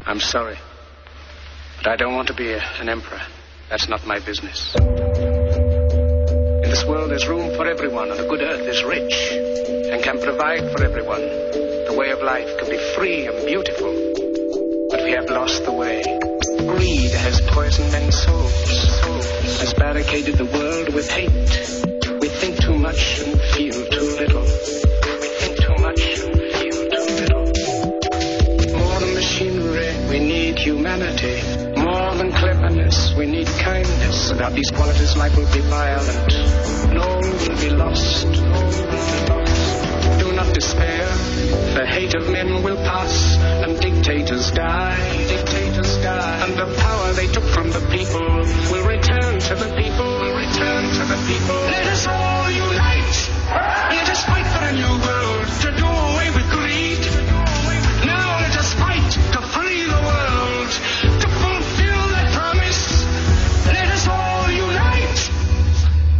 I'm sorry. But I don't want to be an emperor. That's not my business. In this world, there's room for everyone, and the good earth is rich and can provide for everyone. The way of life can be free and beautiful, but we have lost the way. Greed has poisoned men's souls, has barricaded the world with hate. We think too much and feel too little. We think too much and feel too little. More than machinery, we need humanity. More than cleverness, we need kindness. Without these qualities, life will be violent. And all will be lost. All will be lost. Do not despair. The hate of men will pass, and dictators die. Dictators die. And the power they took from the people will return to the people. Will return to the people. Let us all unite. Let us fight for a new world to do away with greed. Now let us fight to free the world, to fulfill that promise. Let us all unite.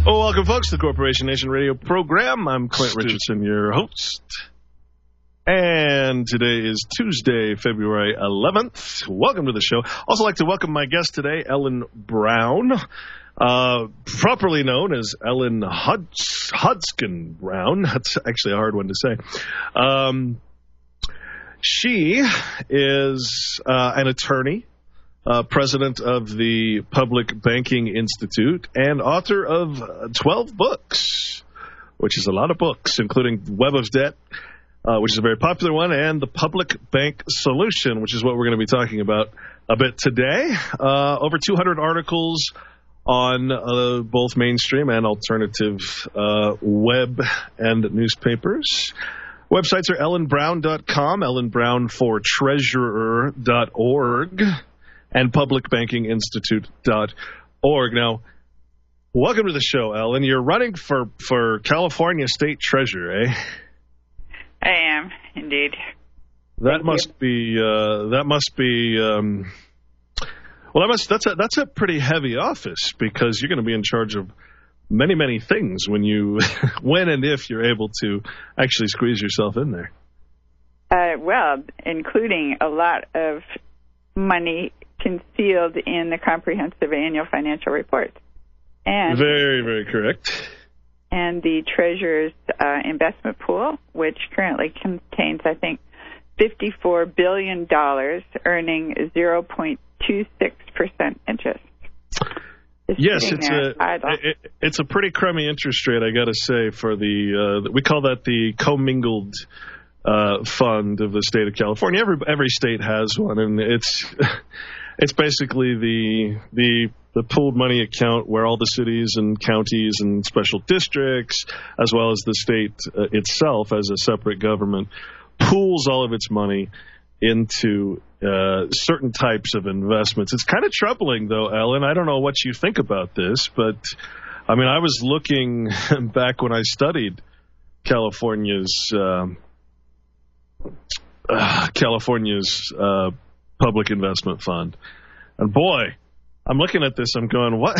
Oh, welcome, folks, to the Corporation Nation Radio program. I'm Clint Richardson, your host. And today is Tuesday, February 11th. Welcome to the show. Also like to welcome my guest today, Ellen Brown, properly known as Ellen Hodgkin Brown. That's actually a hard one to say. She is an attorney, president of the Public Banking Institute, and author of 12 books, which is a lot of books, including Web of Debt, which is a very popular one, and the Public Bank Solution, which is what we're going to be talking about a bit today. Over 200 articles on both mainstream and alternative web and newspapers. Websites are ellenbrown.com, ellenbrownfortreasurer.org, and publicbankinginstitute.org. Now, welcome to the show, Ellen. You're running for California State Treasurer, eh? I am, indeed. That's a pretty heavy office, because you're going to be in charge of many, many things when and if you're able to actually squeeze yourself in there. Well, including a lot of money concealed in the comprehensive annual financial report. And very, very correct. And the Treasurer's investment pool, which currently contains, I think, $54 billion, earning 0.26% interest. Yes, it's a pretty crummy interest rate, I got to say, for we call that the commingled fund of the state of California. Every state has one, and it's basically the pooled money account where all the cities and counties and special districts, as well as the state itself as a separate government, pools all of its money into certain types of investments. It's kind of troubling, though, Ellen. I don't know what you think about this, but I mean, I was looking back when I studied California's public investment fund, and boy, I'm looking at this, I'm going, what?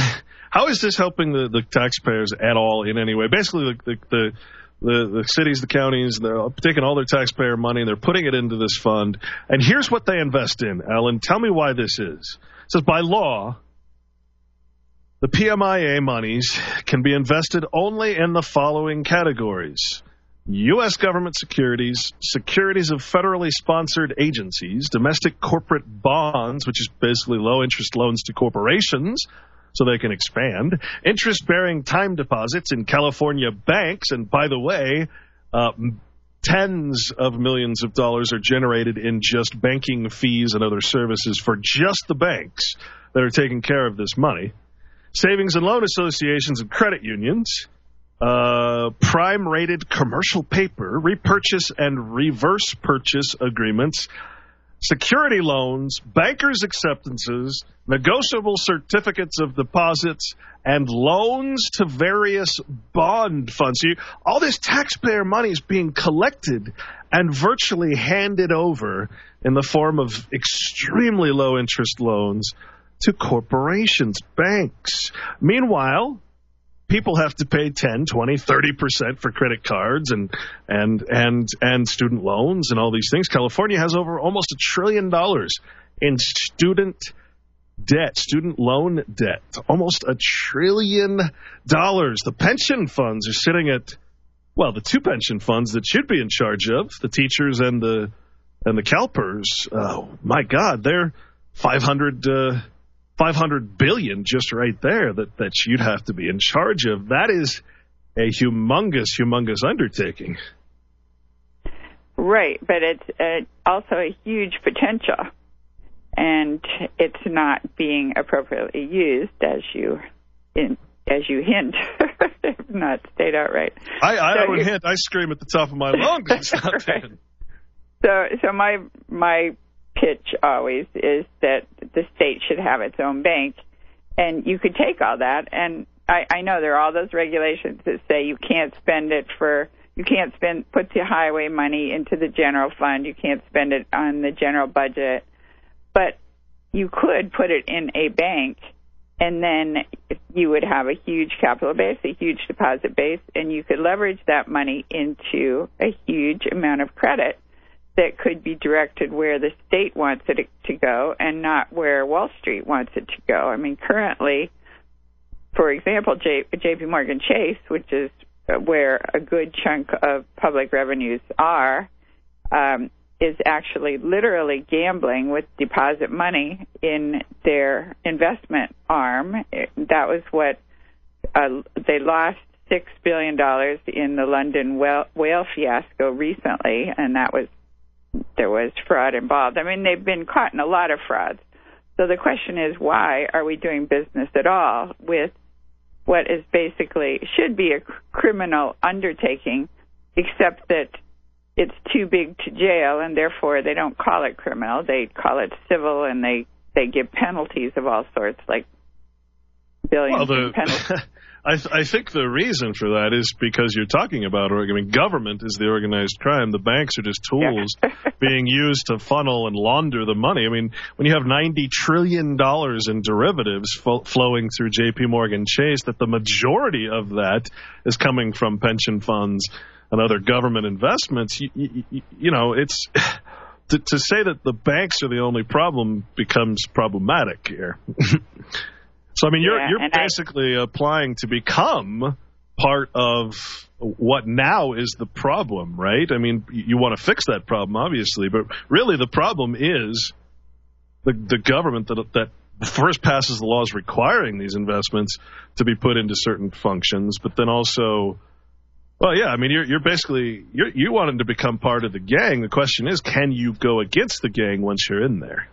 How is this helping the taxpayers at all in any way? Basically, the cities, the counties, they're taking all their taxpayer money, they're putting it into this fund, and here's what they invest in. Alan, tell me why this is. It says, by law, the PMIA monies can be invested only in the following categories: U.S. government securities, securities of federally sponsored agencies, domestic corporate bonds, which is basically low-interest loans to corporations so they can expand, interest-bearing time deposits in California banks, and by the way, tens of millions of dollars are generated in just banking fees and other services for just the banks that are taking care of this money, savings and loan associations and credit unions, prime-rated commercial paper, repurchase and reverse purchase agreements, security loans, bankers' acceptances, negotiable certificates of deposits, and loans to various bond funds. So all this taxpayer money is being collected and virtually handed over in the form of extremely low-interest loans to corporations, banks. Meanwhile, people have to pay 10, 20, 30% for credit cards and student loans and all these things. California has over almost $1 trillion in student loan debt, almost $1 trillion. The pension funds are sitting at, well, the two pension funds that should be in charge of, the teachers and the CalPERS. Oh my God, they're $500 billion just right there that you'd have to be in charge of. That is a humongous undertaking. Right, but it's also a huge potential, and it's not being appropriately used, as you hint, if not state outright. I don't hint. I scream at the top of my lungs. It's not right. So my pitch always is that the state should have its own bank, and you could take all that, and I know there are all those regulations that say you can't put the highway money into the general fund, you can't spend it on the general budget, but you could put it in a bank, and then you would have a huge capital base, a huge deposit base, and you could leverage that money into a huge amount of credit that could be directed where the state wants it to go and not where Wall Street wants it to go. I mean, currently, for example, J.P. Morgan Chase, which is where a good chunk of public revenues are, is actually literally gambling with deposit money in their investment arm. That was what they lost $6 billion in the London whale fiasco recently, and there was fraud involved. I mean, they've been caught in a lot of frauds. So the question is, why are we doing business at all with what is basically should be a criminal undertaking, except that it's too big to jail, and therefore they don't call it criminal. They call it civil, and they give penalties of all sorts, like billions in penalties. I think the reason for that is because you're talking about, government is the organized crime. The banks are just tools being used to funnel and launder the money. I mean, when you have $90 trillion in derivatives flowing through J.P. Morgan Chase, that the majority of that is coming from pension funds and other government investments, you know, it's to say that the banks are the only problem becomes problematic here. So, I mean, you're basically applying to become part of what now is the problem, right? I mean, you want to fix that problem, obviously, but really the problem is the government that first passes the laws requiring these investments to be put into certain functions, but then also, well, yeah, I mean, you're basically, you want them to become part of the gang. The question is, can you go against the gang once you're in there?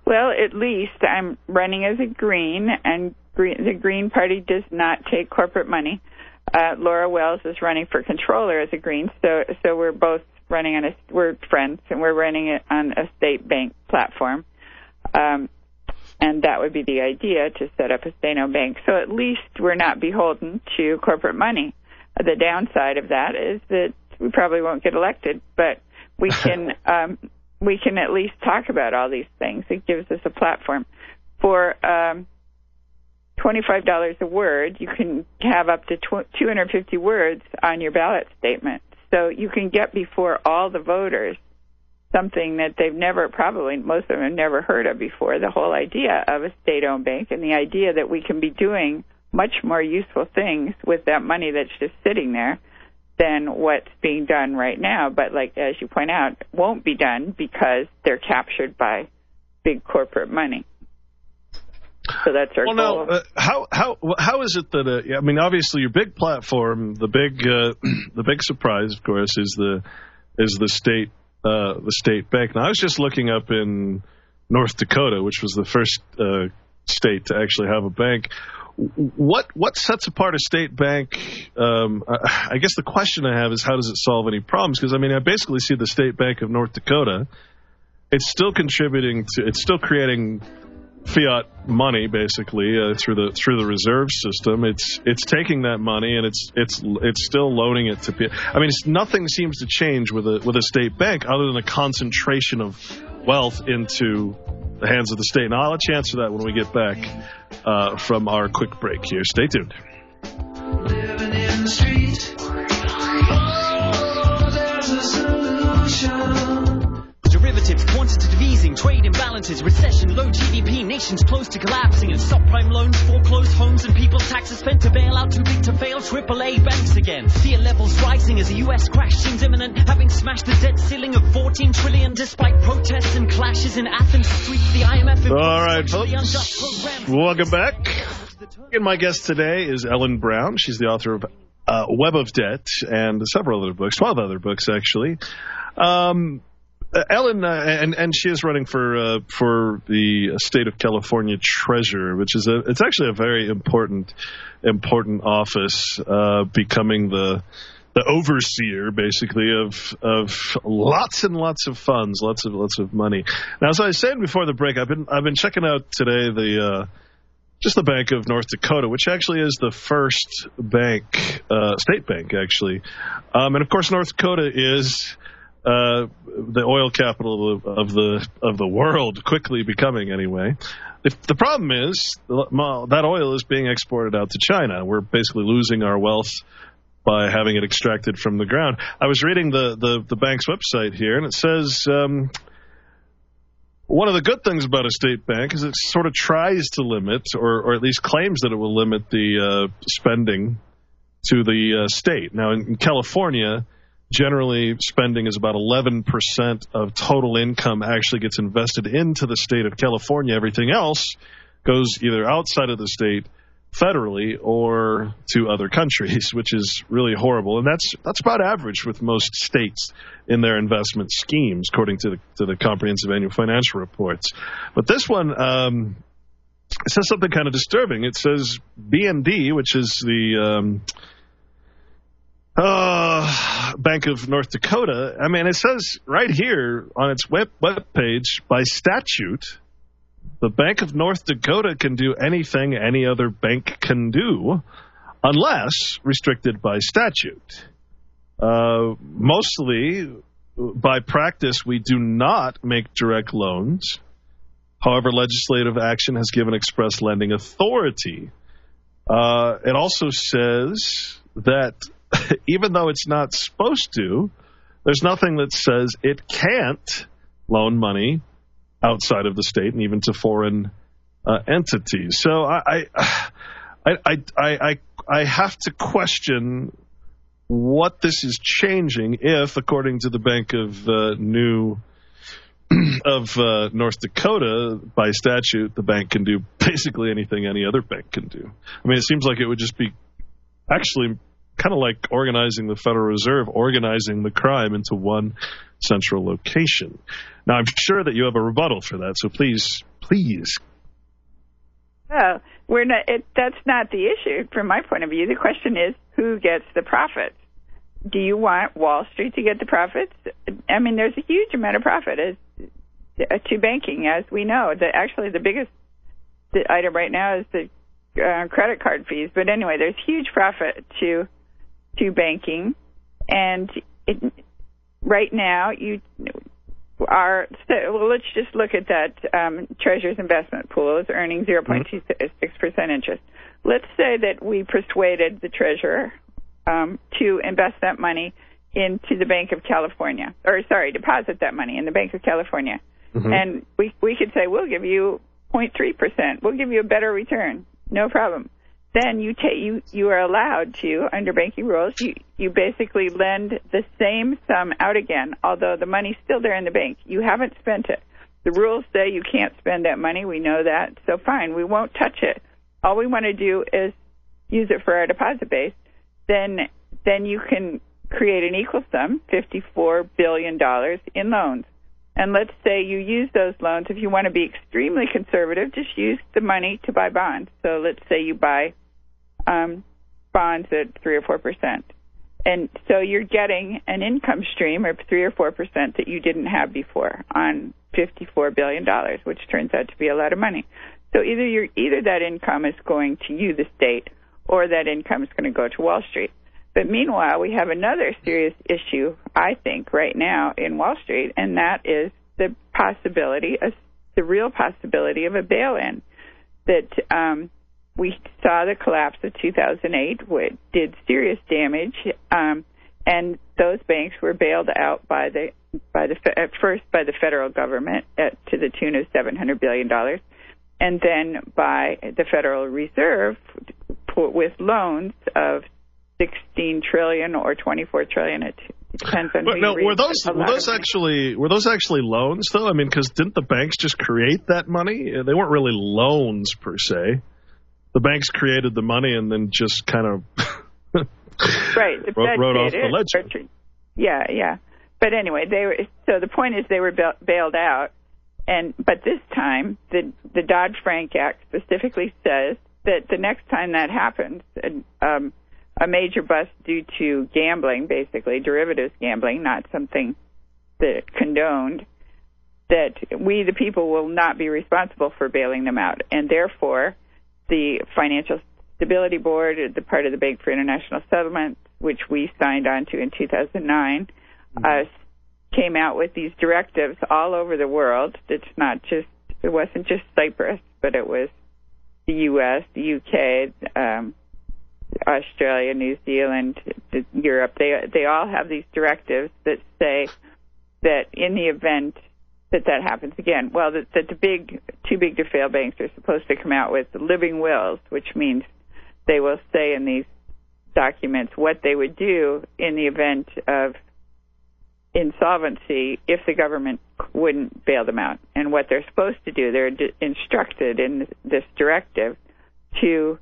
Well, at least I'm running as a Green, and the Green Party does not take corporate money. Laura Wells is running for controller as a Green, so we're both running we're friends, and we're running it on a state bank platform. And that would be the idea, to set up a state-owned bank. So at least we're not beholden to corporate money. The downside of that is that we probably won't get elected, but we can we can at least talk about all these things. It gives us a platform. For $25 a word, you can have up to 250 words on your ballot statement. So you can get before all the voters something that they've never, probably most of them have never heard of before, the whole idea of a state-owned bank and the idea that we can be doing much more useful things with that money that's just sitting there than what's being done right now. But like, as you point out, won't be done because they're captured by big corporate money. So that's our goal. Now, how is it that I mean, obviously your big platform, the big surprise, of course, is the state bank. Now, I was just looking up in North Dakota, which was the first state to actually have a bank. What sets apart a state bank? I guess the question I have is, how does it solve any problems? Because I mean, I basically see the State Bank of North Dakota. It's still contributing to. It's still creating fiat money, basically through the reserve system. It's taking that money and it's still loaning it to people. I mean, nothing seems to change with a state bank other than a concentration of wealth into the hands of the state. Now, I'll let you answer that when we get back from our quick break here. Stay tuned. Living in the street. Oh, there's a solution. Derivatives, quantitative quantitative easing, trade imbalances, recession, low GDP, nations close to collapsing, and subprime loans, foreclosed homes, and people taxes spent to bail out too big to fail AAA banks again. Fear levels rising as the US crash seems imminent, having smashed the debt ceiling of 14 trillion despite protests and clashes in Athens streets. The IMF. All right, folks. Welcome back. And my guest today is Ellen Brown. She's the author of Web of Debt and several other books, 12 other books, actually. Ellen, and she is running for the state of California treasurer, which is it's actually a very important office, becoming the overseer, basically, of lots and lots of funds, lots of money. Now, as I was saying before the break, I've been checking out today the Bank of North Dakota, which actually is the first bank, state bank, actually. And of course, North Dakota is the oil capital of the world, quickly becoming anyway. The problem is that oil is being exported out to China. We're basically losing our wealth by having it extracted from the ground. I was reading the bank's website here, and it says one of the good things about a state bank is it sort of tries to limit, or at least claims that it will limit the spending to the state. Now, in California, generally spending is about 11% of total income actually gets invested into the state of California. Everything else goes either outside of the state federally or to other countries, which is really horrible. And that's about average with most states in their investment schemes, according to the comprehensive annual financial reports. But this one it says something kind of disturbing. It says BND, which is the Bank of North Dakota. I mean, it says right here on its web page, by statute, the Bank of North Dakota can do anything any other bank can do, unless restricted by statute. Mostly, by practice, we do not make direct loans. However, legislative action has given express lending authority. It also says that even though it's not supposed to, there's nothing that says it can't loan money outside of the state and even to foreign entities. So I have to question what this is changing if, according to the Bank of North Dakota, by statute, the bank can do basically anything any other bank can do. I mean, it seems like it would just be actually kind of like organizing the Federal Reserve, organizing the crime into one central location. Now, I'm sure that you have a rebuttal for that, so please. Well, that's not the issue from my point of view. The question is, who gets the profits? Do you want Wall Street to get the profits? I mean, there's a huge amount of profit to banking, as we know. Actually, the biggest item right now is the credit card fees. But anyway, there's huge profit to banking, and right now let's just look at that Treasurer's investment pool is earning 0.26% interest. Let's say that we persuaded the Treasurer to invest that money into the Bank of California, deposit that money in the Bank of California. Mm-hmm. And we could say, we'll give you 0.3%. We'll give you a better return. No problem. Then you are allowed to, under banking rules, you basically lend the same sum out again, although the money's still there in the bank. You haven't spent it. The rules say you can't spend that money. We know that. So fine, we won't touch it. All we want to do is use it for our deposit base. Then you can create an equal sum, $54 billion in loans. And let's say you use those loans. If you want to be extremely conservative, just use the money to buy bonds. So let's say you buy bonds at 3 or 4%. And so you're getting an income stream of 3 or 4% that you didn't have before on $54 billion, which turns out to be a lot of money. So either that income is going to you, the state, or that income is going to go to Wall Street. But meanwhile, we have another serious issue, I think, right now in Wall Street, and that is the real possibility of a bail-in. That we saw the collapse of 2008, which did serious damage, and those banks were bailed out by the at first by the federal government to the tune of $700 billion, and then by the Federal Reserve with loans of $16 trillion or $24 trillion. It depends on who you read. Were those actually loans though? I mean, because didn't the banks just create that money? They weren't really loans per se. The banks created the money and then just kind of right. wrote off the ledger. Yeah. But anyway, so the point is they were bailed out, but this time the Dodd-Frank Act specifically says that the next time that happens, a major bust due to gambling, basically derivatives gambling, not something that condoned, that we the people will not be responsible for bailing them out, and therefore the Financial Stability Board, the part of the Bank for International Settlement, which we signed on to in 2009, came out with these directives all over the world. It wasn't just Cyprus, but it was the U.S., the UK, Australia, New Zealand, Europe. They all have these directives that say that in the event that happens again, well, that the too big to fail banks are supposed to come out with living wills, which means they will say in these documents what they would do in the event of insolvency if the government wouldn't bail them out, and what they're supposed to do. They're instructed in this directive to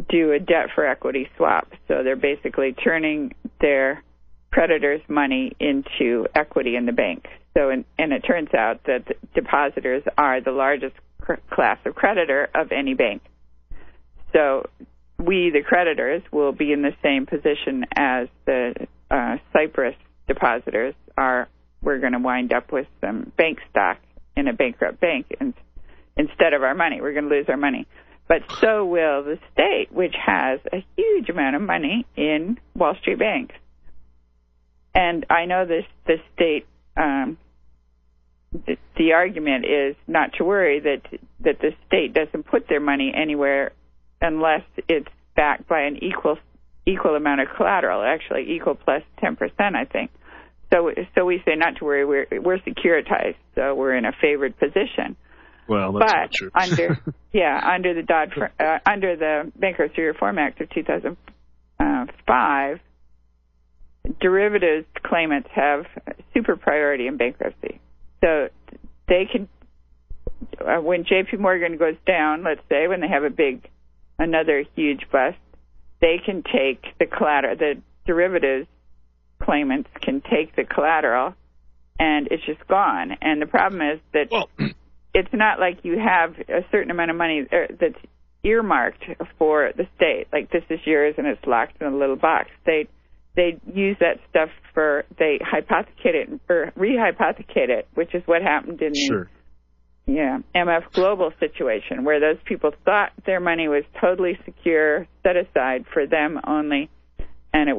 do a debt for equity swap. So they're basically turning their creditors' money into equity in the bank. So, and it turns out that depositors are the largest class of creditor of any bank. So we, the creditors, will be in the same position as the Cyprus depositors are. We're going to wind up with some bank stock in a bankrupt bank, and instead of our money, we're going to lose our money. But so will the state, which has a huge amount of money in Wall Street banks. And I know the state, the argument is not to worry that the state doesn't put their money anywhere unless it's backed by an equal amount of collateral, actually equal plus 10%, I think. So we say not to worry, we're securitized, so we're in a favored position. Well, that's not true. under the Bankruptcy Reform Act of 2005, derivatives claimants have super priority in bankruptcy. So they can, when J.P. Morgan goes down, let's say, when they have another huge bust, they can take the collateral. The derivatives claimants can take the collateral, and it's just gone. And the problem is that it's not like you have a certain amount of money that's earmarked for the state, like this is yours and it's locked in a little box. They use that stuff they hypothecate it or rehypothecate it, which is what happened in the MF Global situation, where those people thought their money was totally secure, set aside for them only, and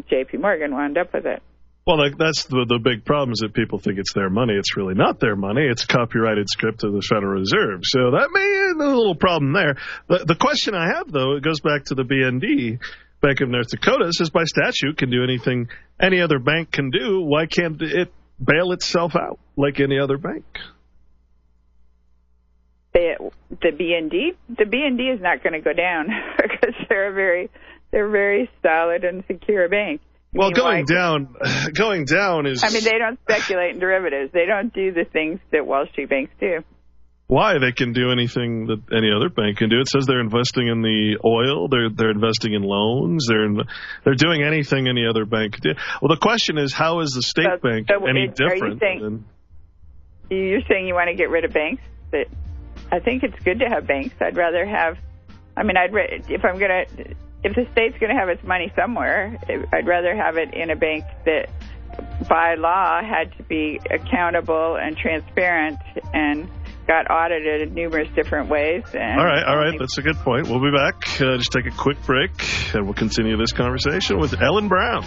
J.P. Morgan wound up with it. Well, that's the big problem is that people think it's their money. It's really not their money. It's copyrighted script of the Federal Reserve. So that may be a little problem there. The question I have, though, it goes back to the BND, Bank of North Dakota, says by statute can do anything any other bank can do. Why can't it bail itself out like any other bank? The BND is not going to go down because they're a very solid and secure bank. Well, going down is... I mean, they don't speculate in derivatives. They don't do the things that Wall Street banks do. Why? They can do anything that any other bank can do. It says they're investing in the oil. They're investing in loans. They're doing anything any other bank could do. Well, the question is, how is the state bank any different? You're saying you want to get rid of banks? But I think it's good to have banks. I'd rather have... I mean, if the state's going to have its money somewhere, I'd rather have it in a bank that, by law, had to be accountable and transparent and got audited in numerous different ways. And all right. That's a good point. We'll be back. Just take a quick break, and we'll continue this conversation with Ellen Brown.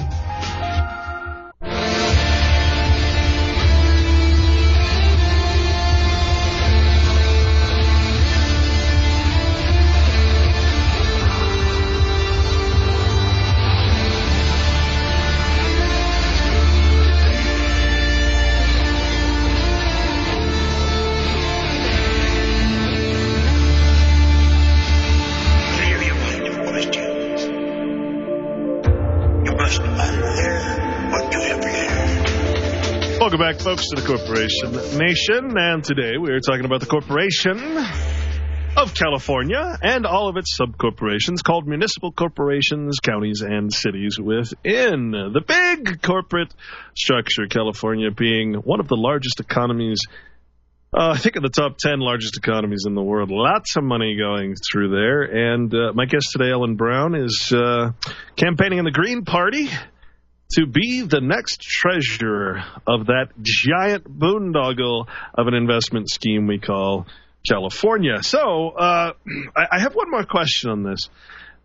Welcome back, folks, to the Corporation Nation. And today we are talking about the Corporation of California and all of its subcorporations called municipal corporations, counties, and cities within the big corporate structure. California being one of the largest economies, I think in the top 10 largest economies in the world. Lots of money going through there. And my guest today, Ellen Brown, is campaigning in the Green Party to be the next treasurer of that giant boondoggle of an investment scheme we call California. So I have one more question on this,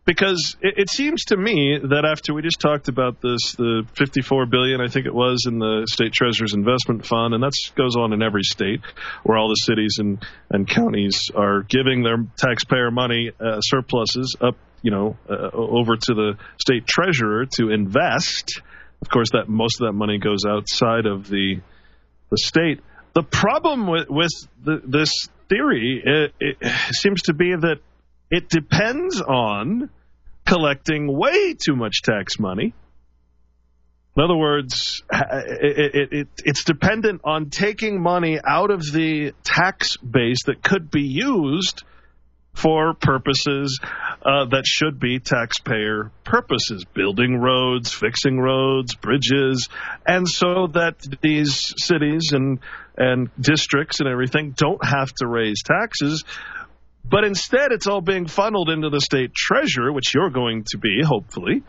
because it seems to me that after we just talked about this, the $54 billion, I think it was, in the state treasurer's investment fund, and that goes on in every state where all the cities and counties are giving their taxpayer money surpluses up, over to the state treasurer to invest. Of course, that most of that money goes outside of the state. The problem with this theory it seems to be that it depends on collecting way too much tax money. In other words, it's dependent on taking money out of the tax base that could be used for purposes that should be taxpayer purposes, building roads, fixing roads, bridges, and so that these cities and districts and everything don't have to raise taxes, but instead it's all being funneled into the state treasurer, which you're going to be, hopefully,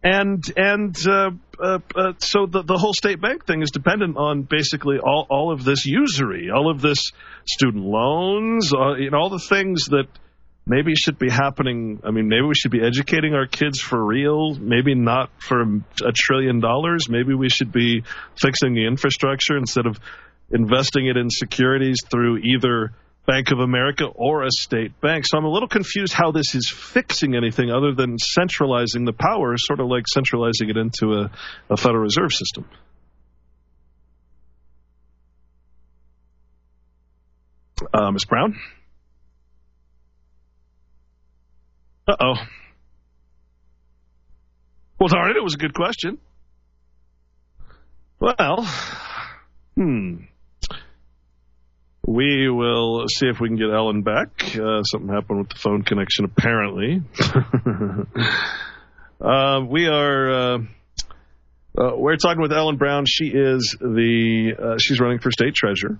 and so the whole state bank thing is dependent on basically all of this usury, all of this student loans, all the things that maybe should be happening. I mean, maybe we should be educating our kids for real, maybe not for $1 trillion. Maybe we should be fixing the infrastructure instead of investing it in securities through either Bank of America or a state bank. So I'm a little confused how this is fixing anything other than centralizing the power, sort of like centralizing it into a Federal Reserve system. Ms. Brown? Uh-oh. Well, darn it, it was a good question. Well, we will see if we can get Ellen back. Something happened with the phone connection, apparently. We're talking with Ellen Brown. She is she's running for state treasurer.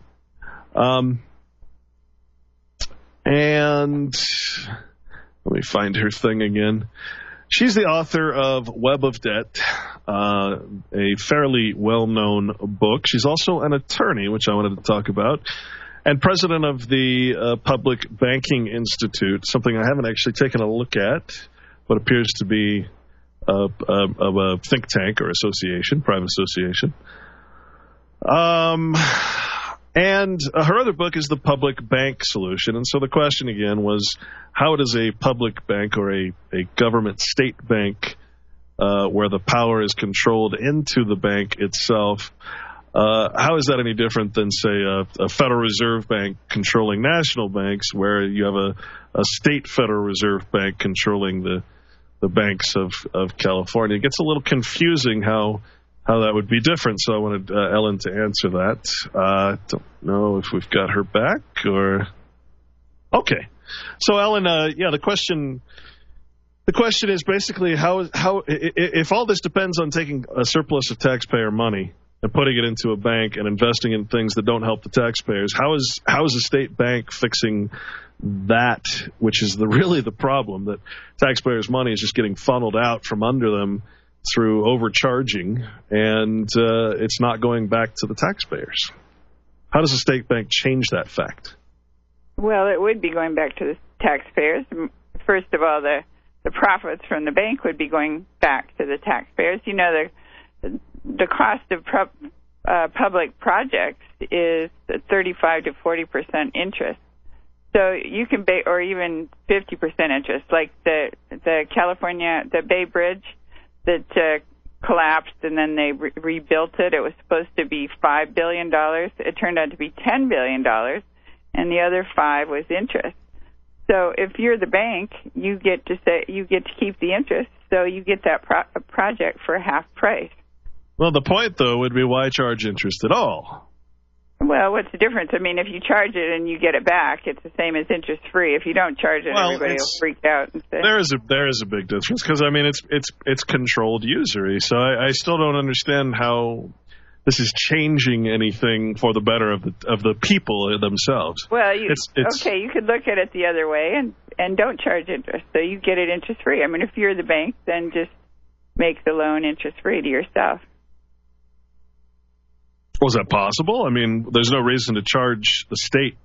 And let me find her thing again. She's the author of Web of Debt, a fairly well-known book. She's also an attorney, which I wanted to talk about, and president of the Public Banking Institute, something I haven't actually taken a look at, but appears to be a think tank or association, private association. And her other book is The Public Bank Solution. And so the question again was, how does a public bank or a government state bank where the power is controlled into the bank itself, how is that any different than, say, a Federal Reserve Bank controlling national banks, where you have a state Federal Reserve Bank controlling the banks of California? It gets a little confusing how that would be different, so I wanted Ellen to answer that. Don't know if we've got her back or... Okay. So, Ellen, the question is basically how if all this depends on taking a surplus of taxpayer money and putting it into a bank and investing in things that don't help the taxpayers, how is a state bank fixing that, which is really the problem, that taxpayers' money is just getting funneled out from under them through overcharging, and it's not going back to the taxpayers? How does a state bank change that fact? Well, it would be going back to the taxpayers. First of all, the profits from the bank would be going back to the taxpayers. You know, the cost of public projects is 35 to 40% interest. So you can or even 50% interest, like the California, the Bay Bridge that collapsed and then they rebuilt it. It was supposed to be $5 billion. It turned out to be $10 billion, and the other $5 was interest. So if you're the bank, you get to keep the interest, so you get that project for half price. Well, the point, though, would be why charge interest at all? Well, what's the difference? I mean, if you charge it and you get it back, it's the same as interest-free. If you don't charge it, everybody will freak out and say. There is a big difference because, I mean, it's controlled usury. So I still don't understand how this is changing anything for the better of the people themselves. Well, okay, you could look at it the other way and don't charge interest, so you get it interest-free. I mean, if you're the bank, then just make the loan interest-free to yourself. Was that possible? I mean, there's no reason to charge the state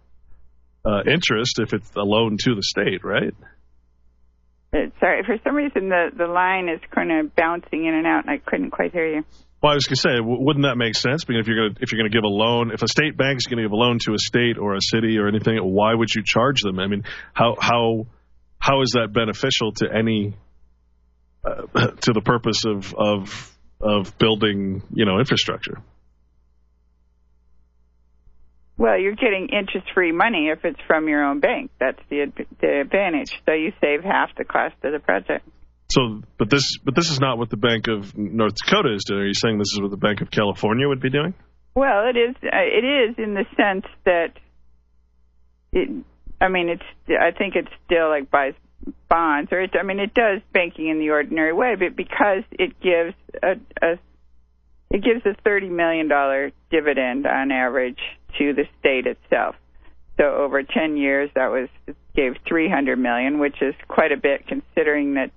interest if it's a loan to the state, right? Sorry, for some reason the line is kind of bouncing in and out, and I couldn't quite hear you. Well, I was going to say, wouldn't that make sense? Because if you're going to give a loan, if a state bank is going to give a loan to a state or a city or anything, why would you charge them? I mean, how is that beneficial to any to the purpose of building, infrastructure? Well, you're getting interest-free money if it's from your own bank. That's the advantage. So you save half the cost of the project. So, but this is not what the Bank of North Dakota is doing. Are you saying this is what the Bank of California would be doing? Well, it is. It is in the sense that I think it's still like buys bonds, or it does banking in the ordinary way, but because it gives a $30 million dividend on average to the state itself. So over 10 years, gave $300 million, which is quite a bit considering that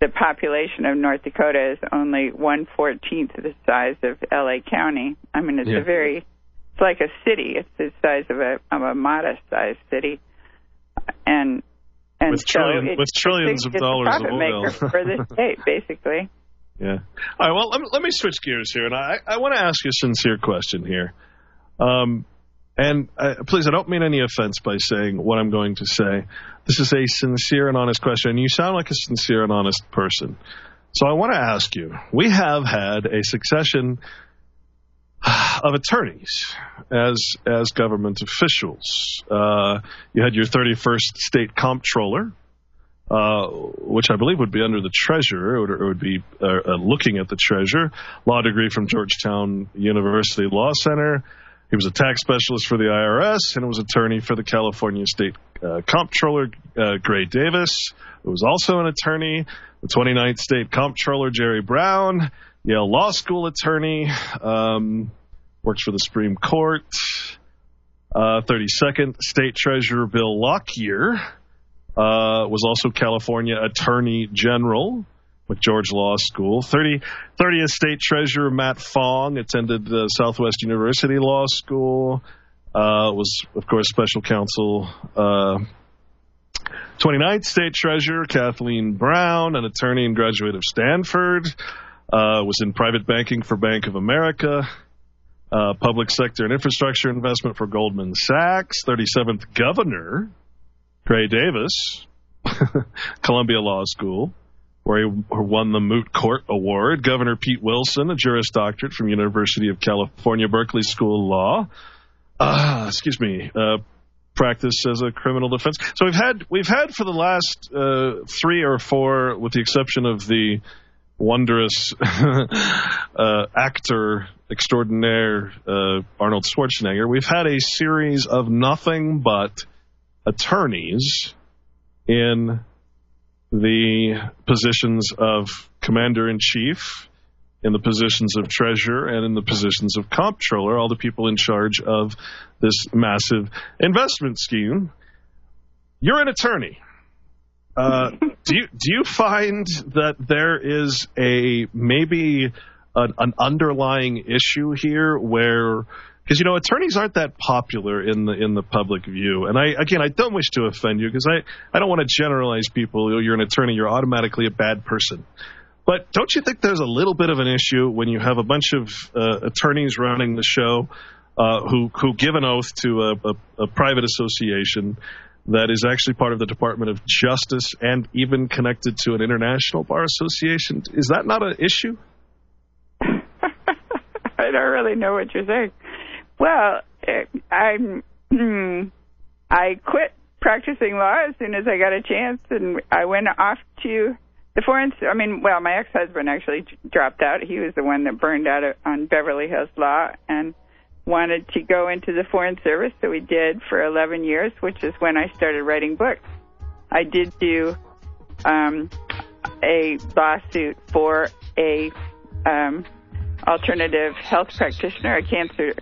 the population of North Dakota is only 1/14 the size of L.A. County. I mean, it's like a city. It's the size of a modest-sized city, and with trillions of dollars of oil. It's a profit maker for the state, basically. Yeah. All right. Well, let me switch gears here, and I want to ask you a sincere question here. Please, I don't mean any offense by saying what I'm going to say. This is a sincere and honest question, and you sound like a sincere and honest person. So I want to ask you, we have had a succession of attorneys as government officials. You had your 31st state comptroller, which I believe would be under the treasurer, or would be looking at the treasurer. Law degree from Georgetown University Law Center. He was a tax specialist for the IRS, and was attorney for the California State Comptroller, Gray Davis, who was also an attorney. The 29th State Comptroller, Jerry Brown, Yale Law School attorney, works for the Supreme Court. 32nd State Treasurer Bill Lockyer was also California Attorney General with George Law School. 30th State Treasurer Matt Fong attended Southwest University Law School, was, of course, special counsel. 29th State Treasurer Kathleen Brown, an attorney and graduate of Stanford, was in private banking for Bank of America, public sector and infrastructure investment for Goldman Sachs. 37th Governor Gray Davis, Columbia Law School, where he won the Moot Court Award. Governor Pete Wilson, a Juris Doctorate from University of California, Berkeley School of Law. Practice as a criminal defense. So we've had for the last 3 or 4, with the exception of the wondrous actor extraordinaire Arnold Schwarzenegger, we've had a series of nothing but attorneys in the positions of commander-in-chief, in the positions of treasurer, and in the positions of comptroller, all the people in charge of this massive investment scheme. You're an attorney. Do you find that there is maybe an underlying issue here where, because attorneys aren't that popular in the public view, and I don't wish to offend you, because I don't want to generalize people. You're an attorney, you're automatically a bad person. But don't you think there's a little bit of an issue when you have a bunch of attorneys running the show who give an oath to a private association that is actually part of the Department of Justice and even connected to an international bar association? Is that not an issue? I don't really know what you're saying. Well, I quit practicing law as soon as I got a chance, and I went off to my ex-husband actually dropped out. He was the one that burned out on Beverly Hills Law and wanted to go into the Foreign Service, so we did for 11 years, which is when I started writing books. I did do a lawsuit for a alternative health practitioner, a cancer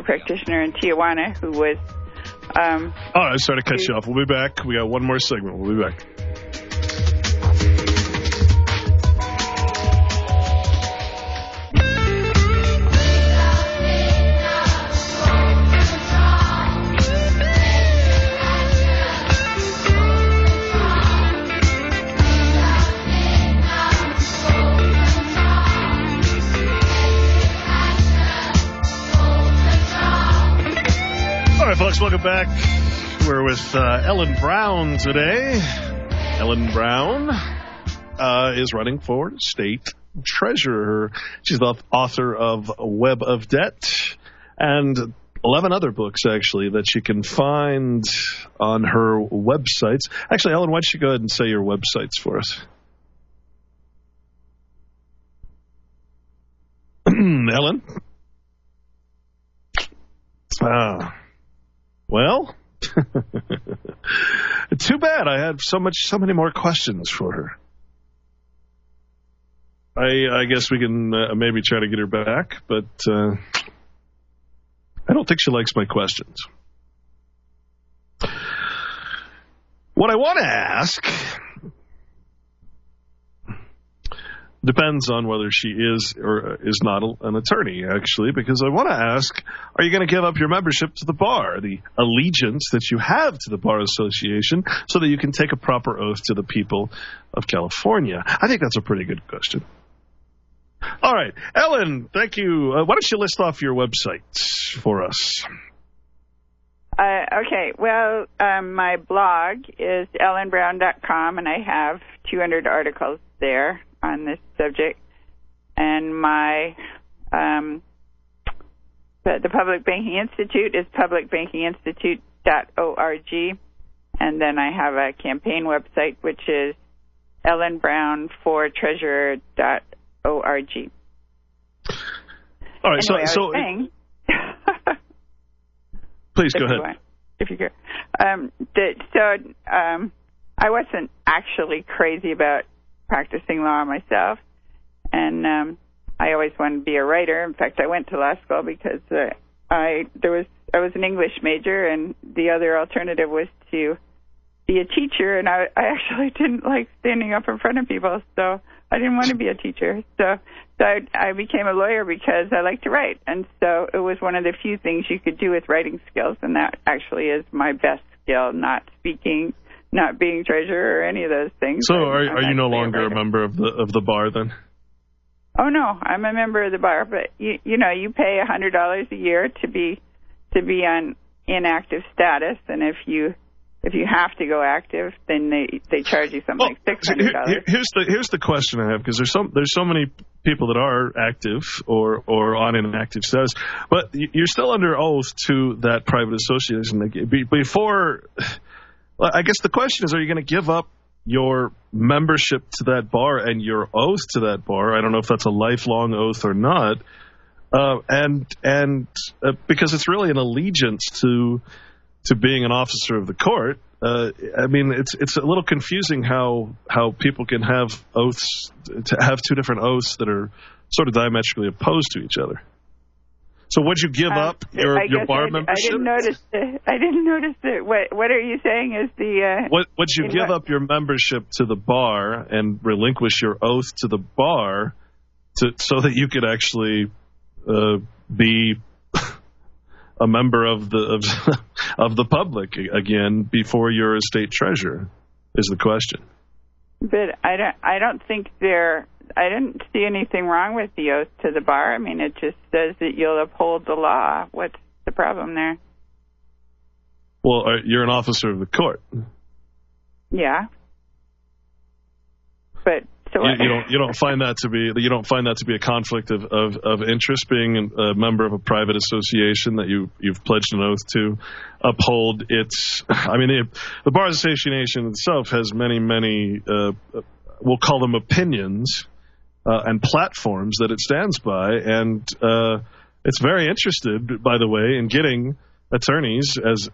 practitioner in Tijuana who was... All right, sorry to cut you off. We'll be back. We got one more segment. We'll be back. Folks, welcome back. We're with Ellen Brown today. Ellen Brown is running for state treasurer. She's the author of Web of Debt and 11 other books, actually, that you can find on her websites. Actually, Ellen, why don't you go ahead and say your websites for us? Ellen? Well, too bad. I had so many more questions for her. I guess we can maybe try to get her back, but I don't think she likes my questions. What I want to ask depends on whether she is or is not an attorney, actually, because I want to ask, are you going to give up your membership to the bar, the allegiance that you have to the Bar Association, so that you can take a proper oath to the people of California? I think that's a pretty good question. All right. Ellen, thank you. Why don't you list off your websites for us? Okay. Well, my blog is ellenbrown.com, and I have 200 articles there on this subject, and my the Public Banking Institute is publicbankinginstitute.org, and then I have a campaign website which is ellenbrownfortreasurer.org. All right, anyway, so please go ahead. If you care. I wasn't actually crazy about practicing law myself, and I always wanted to be a writer. In fact, I went to law school because I was an English major, and the other alternative was to be a teacher, and I actually didn't like standing up in front of people, so I didn't want to be a teacher. So I became a lawyer because I like to write, and so it was one of the few things you could do with writing skills, and that actually is my best skill, not speaking, not being treasurer or any of those things. So are you no longer a member of the bar then? Oh no, I'm a member of the bar, but you pay $100 a year to be on inactive status, and if you have to go active, then they charge you something like $600. Here's the question I have, because there's so many people that are active or on inactive status, but you're still under oath to that private association. Before, I guess the question is, are you going to give up your membership to that bar and your oath to that bar? I don't know if that's a lifelong oath or not, and because it's really an allegiance to being an officer of the court. I mean, it's a little confusing how people can have oaths, to have two different oaths that are sort of diametrically opposed to each other. So would you give up your bar membership? I didn't notice it. What are you saying is the... Would you give up your membership to the bar and relinquish your oath to the bar so that you could actually be a member of the public again before you're a state treasurer, is the question. But I don't think I didn't see anything wrong with the oath to the bar. I mean, it just says that you'll uphold the law. What's the problem there? Well, you're an officer of the court. Yeah. But so you don't find that to be a conflict of interest, being a member of a private association that you've pledged an oath to uphold its. I mean, the Bar Association itself has many we'll call them opinions and platforms that it stands by. And it's very interested, by the way, in getting attorneys, as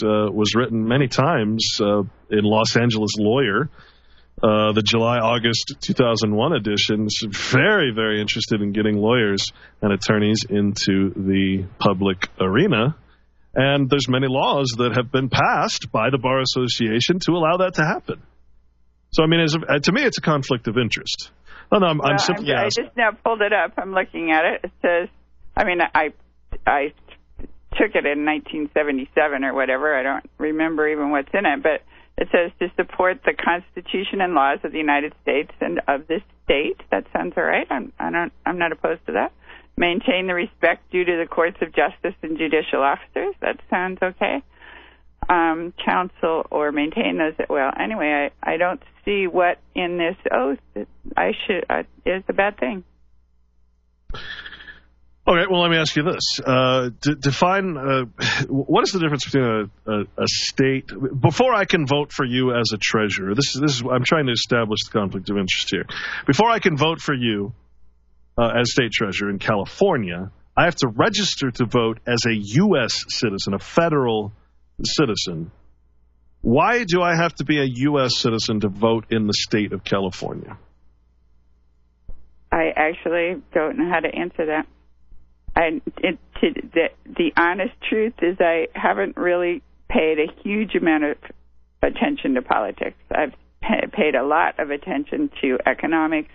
was written many times in Los Angeles Lawyer, the July-August 2001 edition, is very, very interested in getting lawyers and attorneys into the public arena. And there's many laws that have been passed by the Bar Association to allow that to happen. So, I mean, to me, it's a conflict of interest. No, I'm simply asking. I just now pulled it up. I'm looking at it. It says, I mean, I took it in 1977 or whatever. I don't remember even what's in it, but it says to support the Constitution and laws of the United States and of this state. That sounds all right. I'm not opposed to that. Maintain the respect due to the courts of justice and judicial officers. That sounds okay. Counsel or maintain those. Well, anyway, I don't see what in this oath that is a bad thing. Okay, well, let me ask you this. Define what is the difference between a state... Before I can vote for you as a treasurer, this is I'm trying to establish the conflict of interest here. Before I can vote for you as state treasurer in California, I have to register to vote as a U.S. citizen, a federal citizen. Why do I have to be a U.S. citizen to vote in the state of California? I actually don't know how to answer that. The honest truth is I haven't really paid a huge amount of attention to politics. I've paid a lot of attention to economics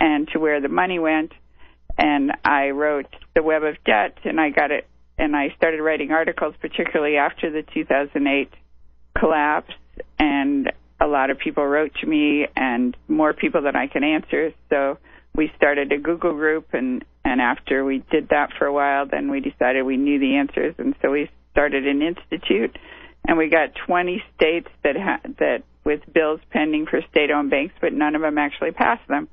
and to where the money went, and I wrote The Web of Debt, and I got it, and I started writing articles, particularly after the 2008 collapse, and a lot of people wrote to me, and more people than I can answer, so we started a Google group, and after we did that for a while, then we decided we knew the answers, and so we started an institute, and we got 20 states that with bills pending for state-owned banks, but none of them actually passed them.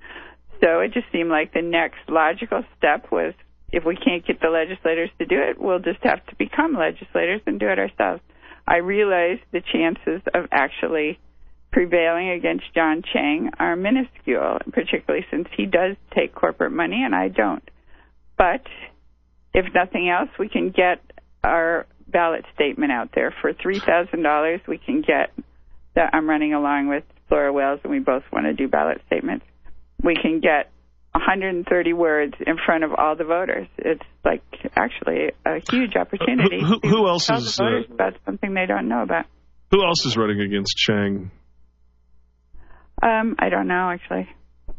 So it just seemed like the next logical step was, if we can't get the legislators to do it, we'll just have to become legislators and do it ourselves. I realized the chances of actually prevailing against John Chang are minuscule, particularly since he does take corporate money and I don't. But if nothing else, we can get our ballot statement out there. For $3,000, we can get that. I'm running along with Flora Wells, and we both want to do ballot statements. We can get 130 words in front of all the voters. It's like actually a huge opportunity. Who else tell is the voters about something they don't know about? Who else is running against Chang? I don't know, actually.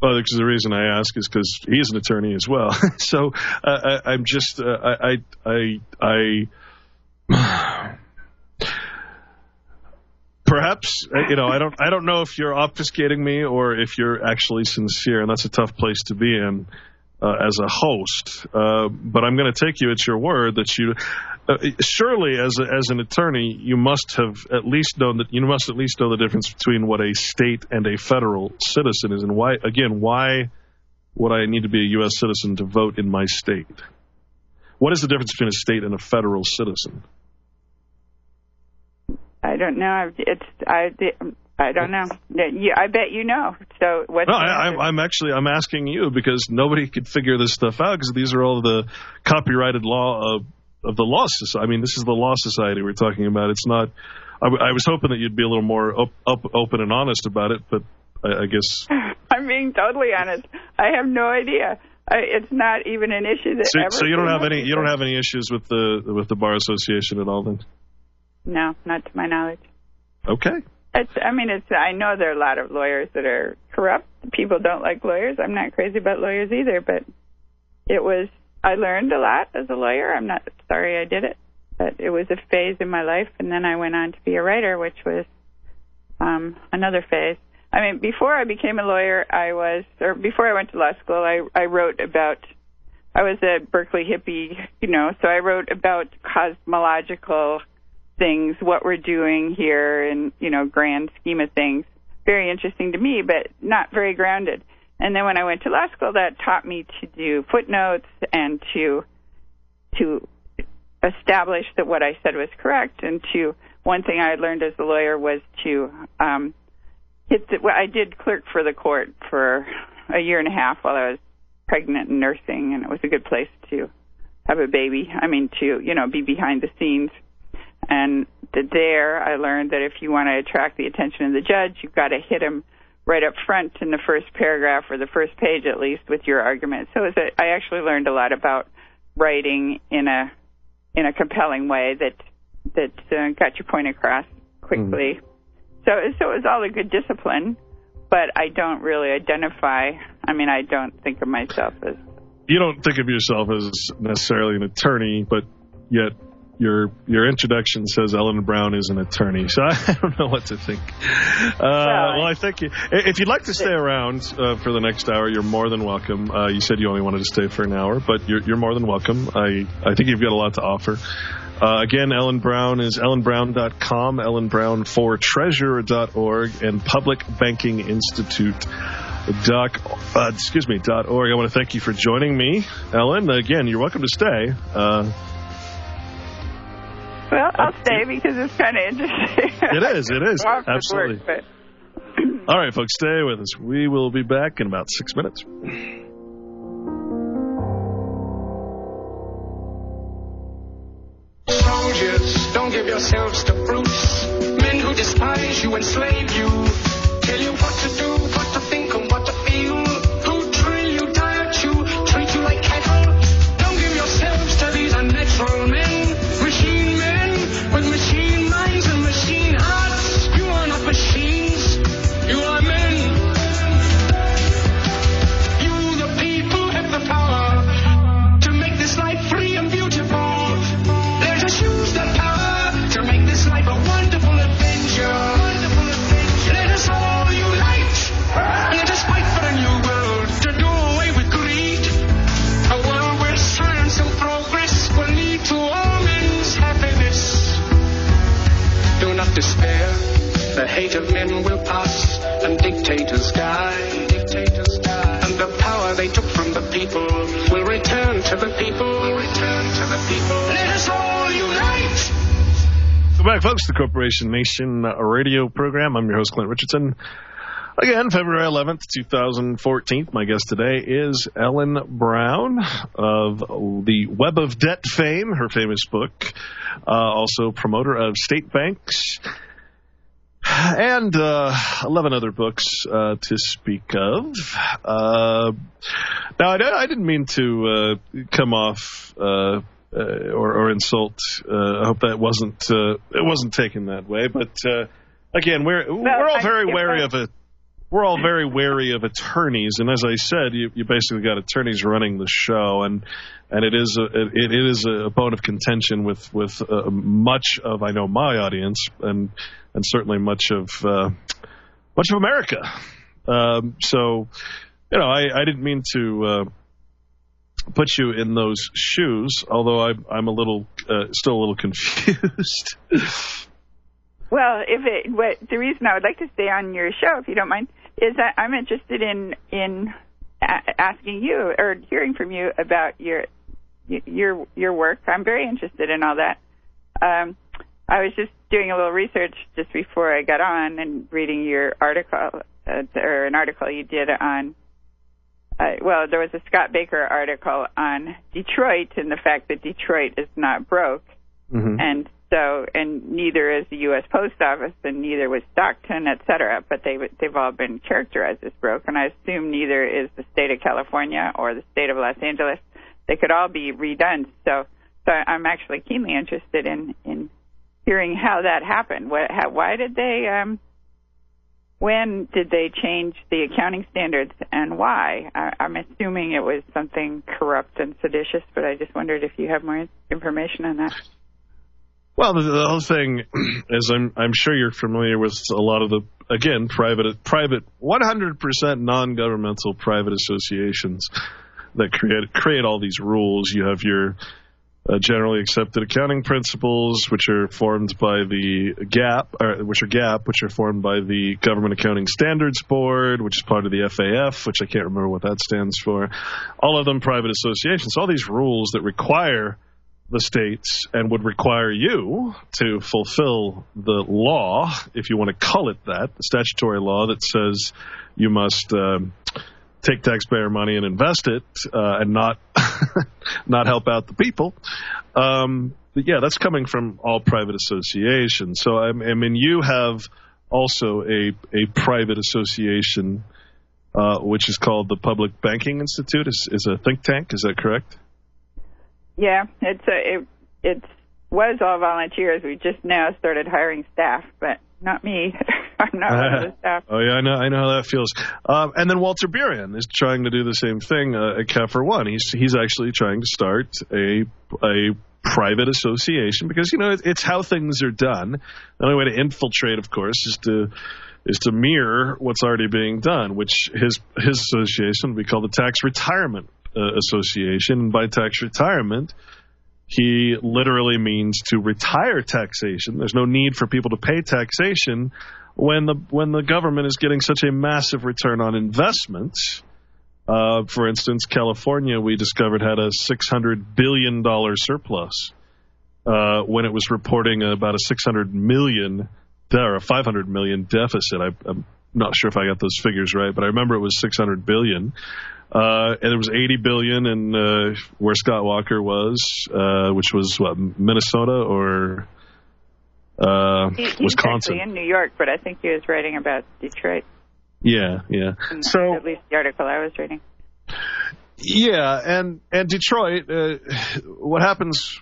Well, because the reason I ask is because he's an attorney as well. So I'm just perhaps, I don't know if you're obfuscating me or if you're actually sincere, and that's a tough place to be in as a host. But I'm going to take you at your word that you surely, as an attorney, you must at least know the difference between what a state and a federal citizen is, and why would I need to be a U.S. citizen to vote in my state? What is the difference between a state and a federal citizen? I don't know. I don't know. I bet you know. So what's no, I'm asking you because nobody could figure this stuff out because these are all the copyrighted law of the Law Society. I mean, this is the Law Society we're talking about. It's not. I was hoping that you'd be a little more open and honest about it, but I guess I'm being totally honest. I have no idea. It's not even an issue that ever. So you don't have any issues with the Bar Association at all, then? No, not to my knowledge. Okay. I know there are a lot of lawyers that are corrupt. People don't like lawyers. I'm not crazy about lawyers either, but I learned a lot as a lawyer. I'm not sorry I did it, but it was a phase in my life, and then I went on to be a writer, which was another phase. I mean, before I became a lawyer, before I went to law school, I wrote about, I was a Berkeley hippie, so I wrote about cosmological things, what we're doing here in, grand scheme of things. Very interesting to me, but not very grounded. And then when I went to law school, that taught me to do footnotes and to establish that what I said was correct. And one thing I learned as a lawyer was to I did clerk for the court for a year and a half while I was pregnant and nursing, and it was a good place to have a baby. I mean, to, be behind the scenes. And there I learned that if you want to attract the attention of the judge, you've got to hit him right up front in the first paragraph or the first page at least with your argument. So I actually learned a lot about writing in a compelling way that got your point across quickly. So it was all a good discipline, but I don't really identify. I mean, I don't think of myself as. You don't think of yourself as necessarily an attorney, but yet your introduction says Ellen Brown is an attorney, so I don't know what to think. Well, I thank you. If you'd like to stay around for the next hour, you're more than welcome. You said you only wanted to stay for an hour, but you're more than welcome. I think you've got a lot to offer. Again, Ellen Brown is ellenbrown.com, ellenbrown4treasurer.org, and publicbankinginstitute.org. I want to thank you for joining me, Ellen. Again, you're welcome to stay. Well, I'll stay because it's kind of interesting. It is. Absolutely. Work, all right, folks, stay with us. We will be back in about 6 minutes. Soldiers, don't give yourselves to brutes. Men who despise you, enslave you, tell you what to do, what to think, and what to feel. Who drill you, diet you, treat you like cattle. Don't give yourselves to these unnatural men. Machine men with machine minds and machine hearts. You are not machines, you are men. You, the people, have the power to make this life free and beautiful. Choose the power to make this life a wonderful adventure. Let us all unite. Let us fight for a new world to do away with greed. A world where science and progress will lead to all men's happiness. Do not despair. The hate of men will pass and dictators die. And the power they took from the people will return to the people. Let us all unite. Welcome back, folks, to the Corporation Nation radio program. I'm your host, Clint Richardson. Again, February 11th, 2014. My guest today is Ellen Brown of the Web of Debt fame, her famous book, also promoter of state banks, and 11 other books to speak of. Now, I didn't mean to come off or insult. I hope that it wasn't taken that way. But again, we're all very wary of attorneys, and as I said, you basically got attorneys running the show, and it is a bone of contention with much of, I know, my audience, and certainly much of America. So, I didn't mean to put you in those shoes, although I'm still a little confused. Well, the reason I would like to stay on your show, if you don't mind, is that I'm interested in asking you or hearing from you about your work. I'm very interested in all that. I was just doing a little research just before I got on and reading your article, or an article you did on. There was a Scott Baker article on Detroit and the fact that Detroit is not broke, and neither is the U.S. Post Office, and neither was Stockton, et cetera. But they've all been characterized as broke, and I assume neither is the state of California or the state of Los Angeles. They could all be redone. So I'm actually keenly interested in hearing how that happened. Why did they? When did they change the accounting standards, and why? I'm assuming it was something corrupt and seditious, but I just wondered if you have more information on that. Well, the whole thing is, I'm sure you're familiar with a lot of the, again, private, 100% non-governmental private associations that create all these rules. You have your generally accepted accounting principles, which are formed by the GAP, which are formed by the Government Accounting Standards Board, which is part of the FAF, which I can't remember what that stands for. All of them private associations. All these rules that require the states and would require you to fulfill the law, if you want to call it that, the statutory law that says you must take taxpayer money and invest it and not not help out the people. But yeah, that's coming from all private associations. So I mean, you have also a private association, which is called the Public Banking Institute. Is a think tank. Is that correct? Yeah, it was all volunteers. We just now started hiring staff, but not me. I'm not one of the staff. Oh yeah, I know how that feels. And then Walter Burian is trying to do the same thing at CAFR One. He's actually trying to start a private association because it's how things are done. The only way to infiltrate, of course, is to mirror what's already being done, which his association would be called the Tax Retirement Association. And by tax retirement, he literally means to retire taxation. There's no need for people to pay taxation when the government is getting such a massive return on investments. For instance, California, we discovered, had a $600 billion surplus when it was reporting about a $600 million or a $500 million deficit. I'm not sure if I got those figures right, but I remember it was $600 billion. And it was $80 billion in where Scott Walker was, which was Minnesota or He's Wisconsin. actually in New York, but I think he was writing about Detroit. Yeah. So at least the article I was reading. Yeah, and Detroit, what happens?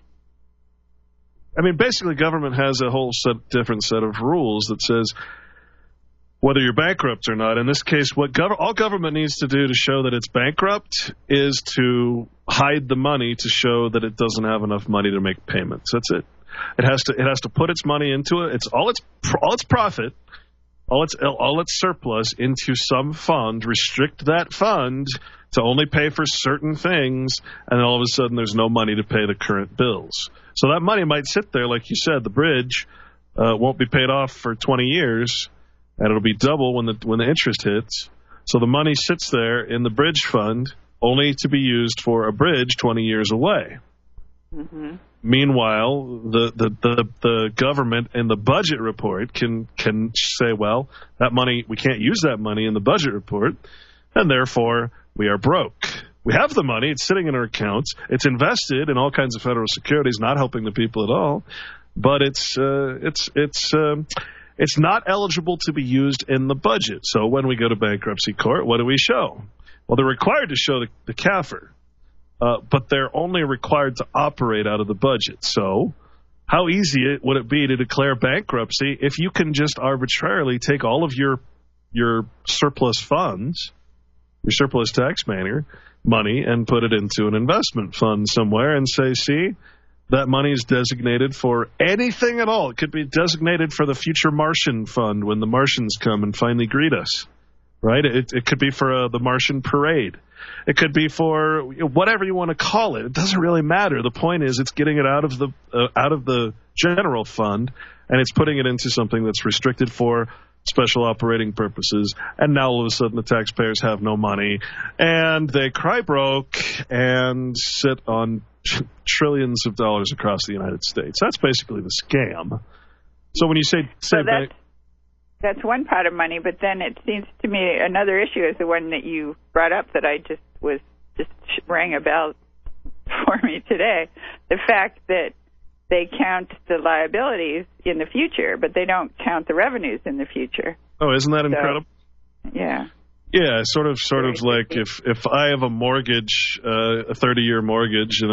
I mean, basically, government has a whole different set of rules that says whether you're bankrupt or not. In this case, what all government needs to do to show that it's bankrupt is to hide the money to show that it doesn't have enough money to make payments. That's it. It has to put its money into it. It's all its profit, all its surplus into some fund. Restrict that fund to only pay for certain things, and then all of a sudden there's no money to pay the current bills. So that money might sit there, like you said. The bridge won't be paid off for 20 years, and it'll be double when the interest hits. So the money sits there in the bridge fund, only to be used for a bridge 20 years away. Mm-hmm. Meanwhile, the government in the budget report can say, well, that money, we can't use that money in the budget report, and therefore we are broke. We have the money, it's sitting in our accounts, it's invested in all kinds of federal securities, not helping the people at all, but it's not eligible to be used in the budget. So when we go to bankruptcy court, what do we show? Well, they're required to show the CAFR. But they're only required to operate out of the budget. So how easy would it be to declare bankruptcy if you can just arbitrarily take all of your surplus funds, your surplus tax money, and put it into an investment fund somewhere and say, see, that money is designated for anything at all. It could be designated for the future Martian fund when the Martians come and finally greet us, right? It could be for the Martian parade. It could be for whatever you want to call it. It doesn't really matter. The point is, it's getting it out of the general fund, and it's putting it into something that's restricted for special operating purposes. And now all of a sudden, the taxpayers have no money, and they cry broke and sit on trillions of dollars across the United States. That's basically the scam. So when you say that's one pot of money, but then it seems to me another issue is the one that you brought up that I just rang a bell for me today. The fact that they count the liabilities in the future, but they don't count the revenues in the future. Oh, isn't that incredible? Yeah. Yeah, sort of like if I have a mortgage, a 30-year mortgage, and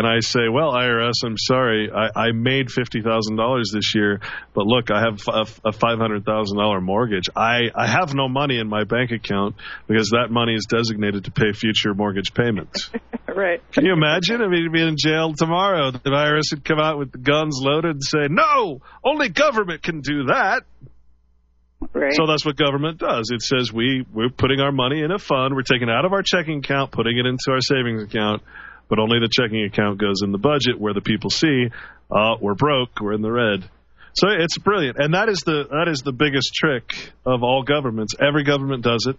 I say, well, IRS, I'm sorry, I made $50,000 this year, but look, I have a $500,000 mortgage. I have no money in my bank account because that money is designated to pay future mortgage payments. Right. Can you imagine? I mean, you'd be in jail tomorrow. The IRS would come out with the guns loaded and say, no, only government can do that. Right. So that's what government does. It says we're putting our money in a fund. We're taking it out of our checking account, putting it into our savings account, but only the checking account goes in the budget where the people see, we're broke, we're in the red. So it's brilliant. And that is the biggest trick of all governments. Every government does it.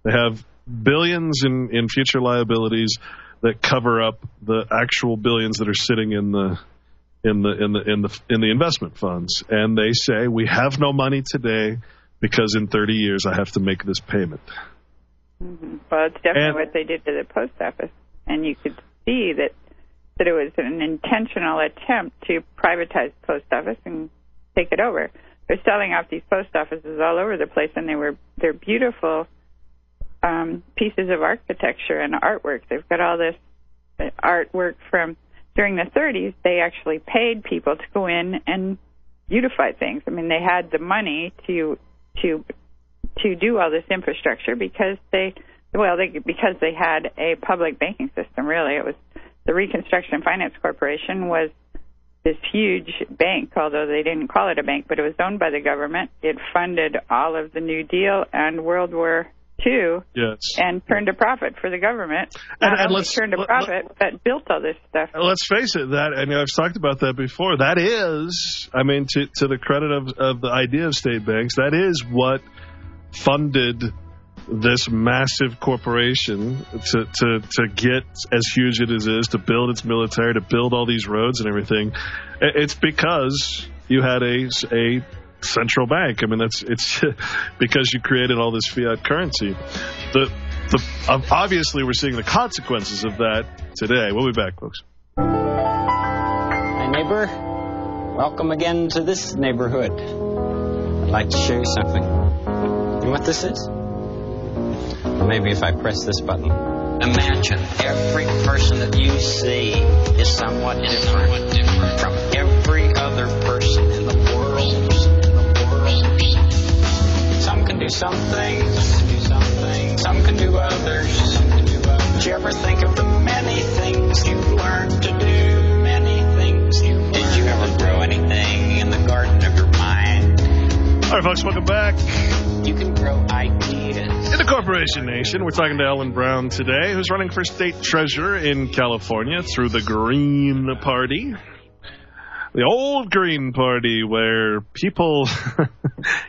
They have billions in future liabilities. that cover up the actual billions that are sitting in the investment funds. And they say, we have no money today because in 30 years I have to make this payment. Mm-hmm. Well, it's definitely what they did to the post office. And you could see that it was an intentional attempt to privatize the post office and take it over. They're selling off these post offices all over the place, and they're beautiful pieces of architecture and artwork. They've got all this artwork from during the 30s. They actually paid people to go in and beautify things. I mean, they had the money to do all this infrastructure because they had a public banking system. Really, it was the Reconstruction and Finance Corporation was this huge bank, although they didn't call it a bank, but it was owned by the government. It funded all of the New Deal and World War II, yes, and turned a profit for the government. Turned a profit, but built all this stuff. Let's face it, I've talked about that before. That is, I mean, to the credit of the idea of state banks, that is what funded this massive corporation to get as huge as it is, to build its military, to build all these roads and everything. It's because you had a central bank. I mean, it's because you created all this fiat currency. Obviously, we're seeing the consequences of that today. We'll be back, folks. Hi, neighbor. Welcome again to this neighborhood. I'd like to show you something. You know what this is? Maybe if I press this button. Imagine every person that you see is somewhat different from every other person in the world. Some can do some things, some can do others. Did you ever think of the many things you've learned to do? Many things Did you ever grow anything in the garden of your mind? All right, folks, welcome back. You can grow ideas. In the Corporation Nation, we're talking to Ellen Brown today, who's running for state treasurer in California through the Green Party. The old Green Party, where people,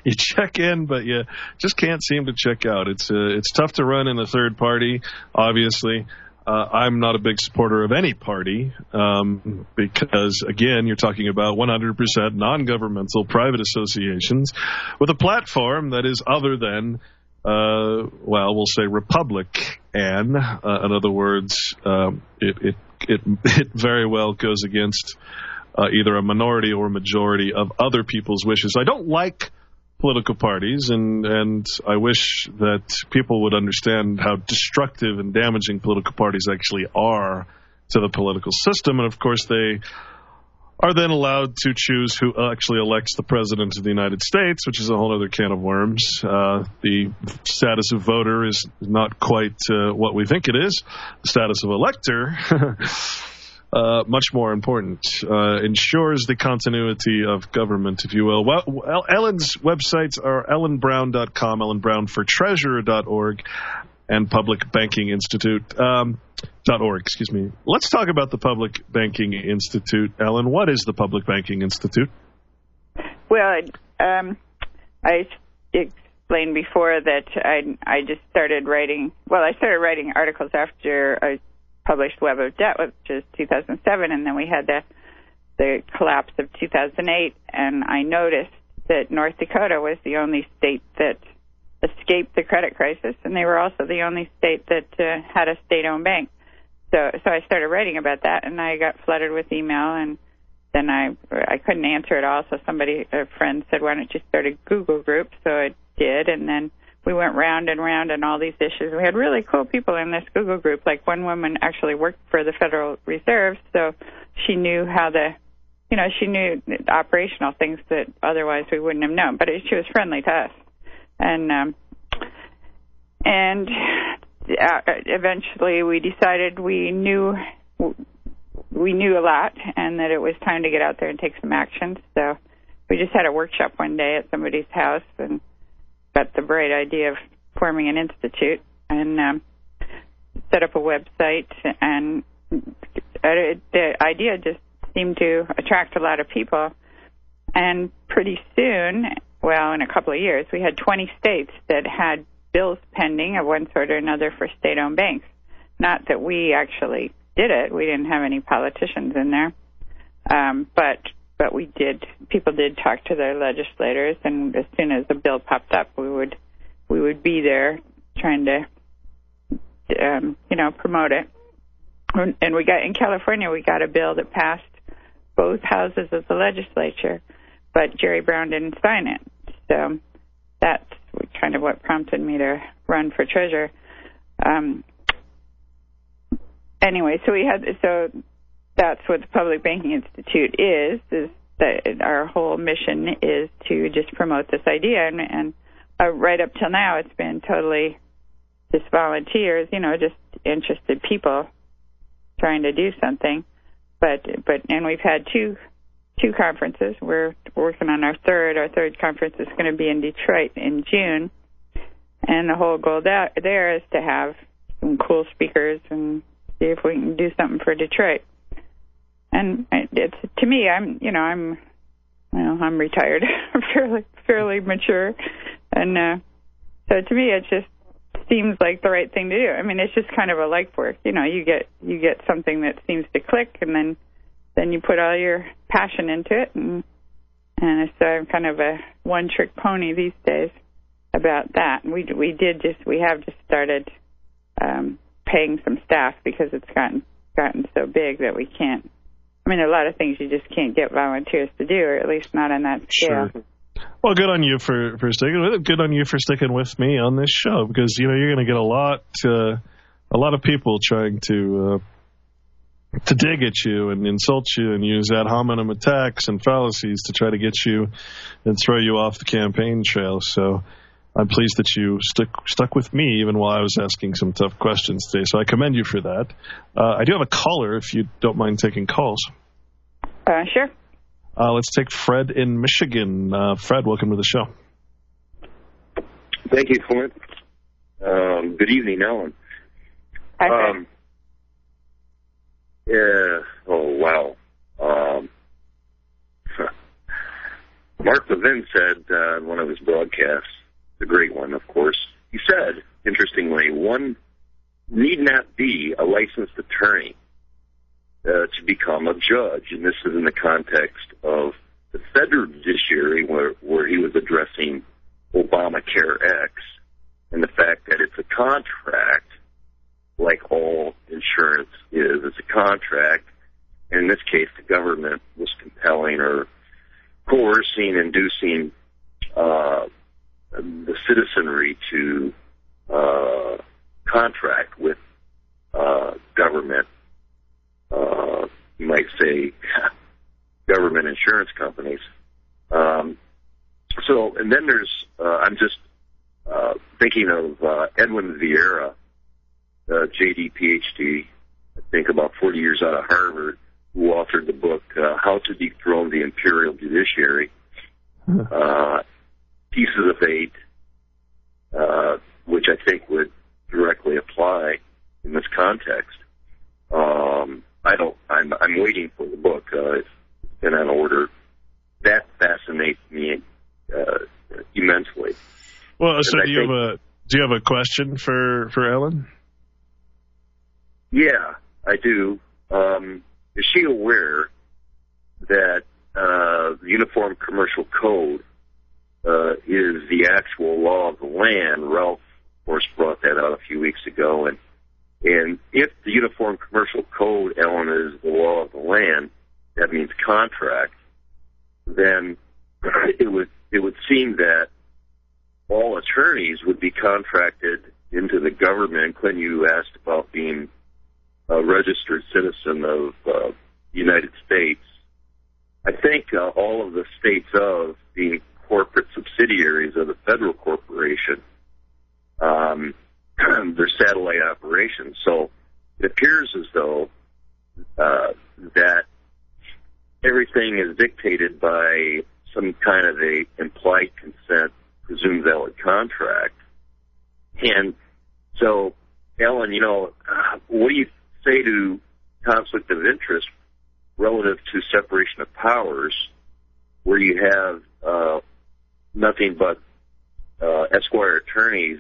you check in, but you just can't seem to check out. It's tough to run in a third party, obviously. I'm not a big supporter of any party because, again, you're talking about 100% non-governmental private associations with a platform that is other than, we'll say Republican. In other words, it very well goes against either a minority or a majority of other people's wishes. I don't like political parties, and I wish that people would understand how destructive and damaging political parties actually are to the political system. And, of course, they are then allowed to choose who actually elects the president of the United States, which is a whole other can of worms. The status of voter is not quite what we think it is. The status of elector much more important, ensures the continuity of government, if you will. Well, Ellen's websites are ellenbrown.com, ellenbrownfortreasurer.org, and publicbankinginstitute.org. Excuse me. Let's talk about the Public Banking Institute. Ellen, what is the Public Banking Institute? Well, I explained before that I just started writing. Well, I started writing articles after I published Web of Debt, which is 2007, and then we had the collapse of 2008, and I noticed that North Dakota was the only state that escaped the credit crisis, and they were also the only state that had a state-owned bank. So I started writing about that, and I got flooded with email, and then I couldn't answer it all, so a friend said, why don't you start a Google group? So I did, and then we went round and round on all these issues. We had really cool people in this Google group. Like one woman actually worked for the Federal Reserve, so she knew she knew operational things that otherwise we wouldn't have known. But she was friendly to us, and eventually we decided we knew a lot, and that it was time to get out there and take some action. So we just had a workshop one day at somebody's house and got the bright idea of forming an institute and set up a website, and the idea just seemed to attract a lot of people. And pretty soon, in a couple of years, we had 20 states that had bills pending of one sort or another for state-owned banks. not that we actually did it. We didn't have any politicians in there. But we did. People did talk to their legislators, and as soon as the bill popped up, we would be there trying to, promote it. And we got in California, we got a bill that passed both houses of the legislature, but Jerry Brown didn't sign it. So that's kind of what prompted me to run for treasurer. Anyway, so that's what the Public Banking Institute is that our whole mission is to just promote this idea. And right up till now, it's been totally just volunteers, just interested people trying to do something. And we've had two conferences. We're working on our third. Our third conference is going to be in Detroit in June. And the whole goal there is to have some cool speakers and see if we can do something for Detroit. And it's, to me, I'm retired, fairly mature, and so to me, it just seems like the right thing to do. I mean, it's just kind of a life work. You get something that seems to click, and then you put all your passion into it, and it's kind of a one-trick pony these days about that. And we have just started paying some staff because it's gotten so big that we can't. I mean, a lot of things you just can't get volunteers to do, or at least not on that scale. Sure. Well, good on you for sticking with it. Good on you for sticking with me on this show, because you're going to get a lot of people trying to dig at you and insult you and use ad hominem attacks and fallacies to try to get you and throw you off the campaign trail. So I'm pleased that you stuck with me even while I was asking some tough questions today. So I commend you for that. I do have a caller, if you don't mind taking calls. Sure. Let's take Fred in Michigan. Fred, welcome to the show. Thank you, Clint. Good evening, Ellen. Hi, Fred. Oh, wow. Mark Levin said in one of his broadcasts, the great one, of course, he said, interestingly, one need not be a licensed attorney to become a judge. And this is in the context of the federal judiciary where he was addressing Obamacare X and the fact that it's a contract, like all insurance is. It's a contract. And in this case, the government was compelling or coercing, inducing the citizenry to contract with government, you might say, government insurance companies. And then there's, I'm just thinking of Edwin Vieira, JD, PhD, I think about 40 years out of Harvard, who authored the book, How to Dethrone the Imperial Judiciary. Pieces of 8, which I think would directly apply in this context. I'm waiting for the book. It's been on order. That fascinates me immensely. Well, so do you have a question for Ellen? Yeah, I do. Is she aware that the Uniform Commercial Code is the actual law of the land? Ralph, of course, brought that out a few weeks ago. And if the Uniform Commercial Code, Ellen, is the law of the land, that means contract, then it would seem that all attorneys would be contracted into the government. Clint, you asked about being a registered citizen of the United States. I think all of the states of being corporate subsidiaries of the federal corporation, their satellite operations. So it appears as though that everything is dictated by some kind of a implied consent, presumed valid contract. And so, Ellen, what do you say to conflict of interest relative to separation of powers, where you have nothing but esquire attorneys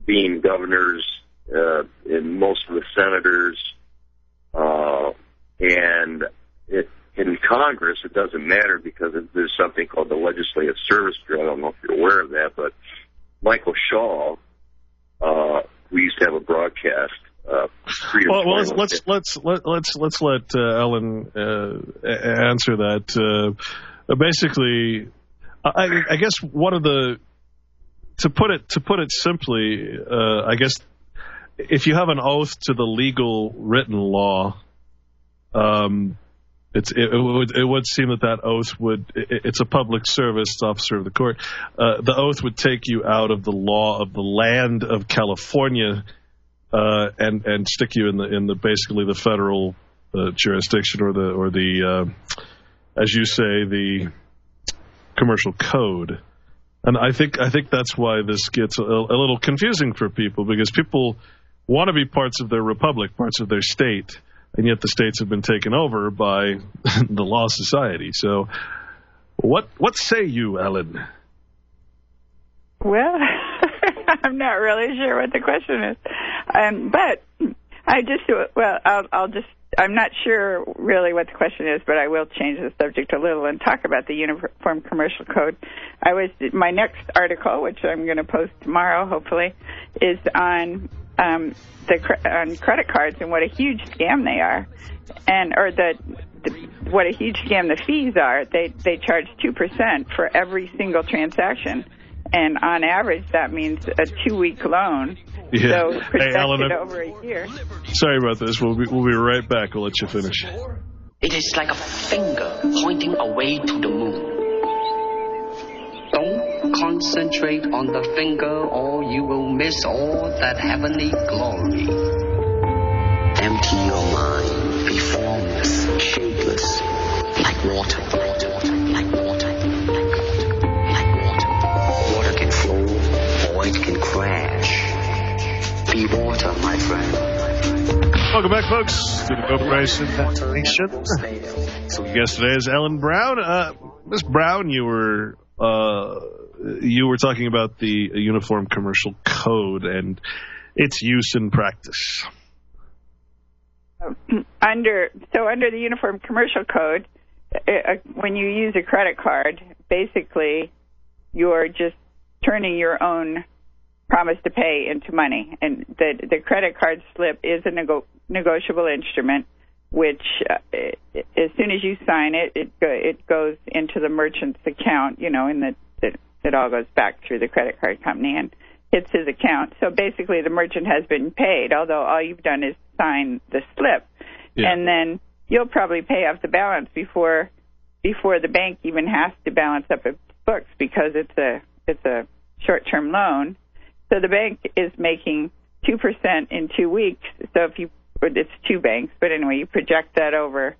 being governors in most of the senators, and in Congress, it doesn't matter because there's something called the Legislative Service Bill. I don't know if you're aware of that, but Michael Shaw, who used to have a broadcast. Let's let Ellen answer that. Basically, I guess one of the to put it simply, I guess if you have an oath to the legal written law, it would seem that oath it's a public service officer of the court. The oath would take you out of the law of the land of California, and stick you in the basically the federal jurisdiction or the as you say, the commercial code. And I think that's why this gets a little confusing for people, because people want to be parts of their republic, parts of their state, and yet the states have been taken over by the law society. So what say you, Ellen? Well, I'm not really sure what the question is. But I'm not sure really what the question is, but I will change the subject a little and talk about the Uniform Commercial Code. My next article, which I'm going to post tomorrow, hopefully, is on on credit cards and what a huge scam they are, what a huge scam the fees are. They charge 2% for every single transaction, and on average that means a 2-week loan. Yeah. So projected over a year. Sorry about this. We'll be right back. We'll let you finish. It is like a finger pointing away to the moon. Don't concentrate on the finger or you will miss all that heavenly glory. Empty your mind, be formless, shapeless, like water, like water, like water. Water can flow or it can crash. Be water, my friend. Welcome back, folks, to the Corporation Nation. Guest today is Ellen Brown. Ms. Brown, you were talking about the Uniform Commercial Code and its use in practice. Under the Uniform Commercial Code, when you use a credit card, basically you're just turning your own promise to pay into money, and the credit card slip is a negotiable instrument, which as soon as you sign it, it goes into the merchant's account. It all goes back through the credit card company and hits his account. So basically, the merchant has been paid, although all you've done is sign the slip, and then you'll probably pay off the balance before the bank even has to balance up its books, because it's a short-term loan. So the bank is making 2% in 2 weeks. So it's two banks, but anyway, you project that over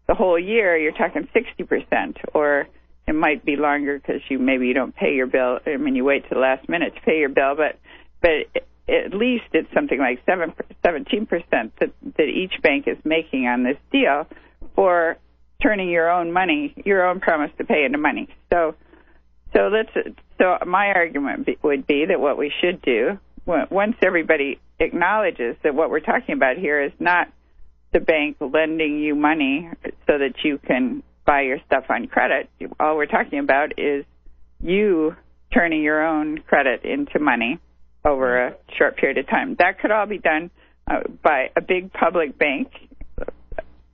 the whole year, you're talking 60%, or it might be longer because maybe you don't pay your bill. I mean, you wait to the last minute to pay your bill, but at least it's something like 17% that each bank is making on this deal for turning your own money, your own promise to pay into money. So my argument would be that what we should do, once everybody acknowledges that what we're talking about here is not the bank lending you money so that you can buy your stuff on credit, all we're talking about is you turning your own credit into money over a short period of time. That could all be done by a big public bank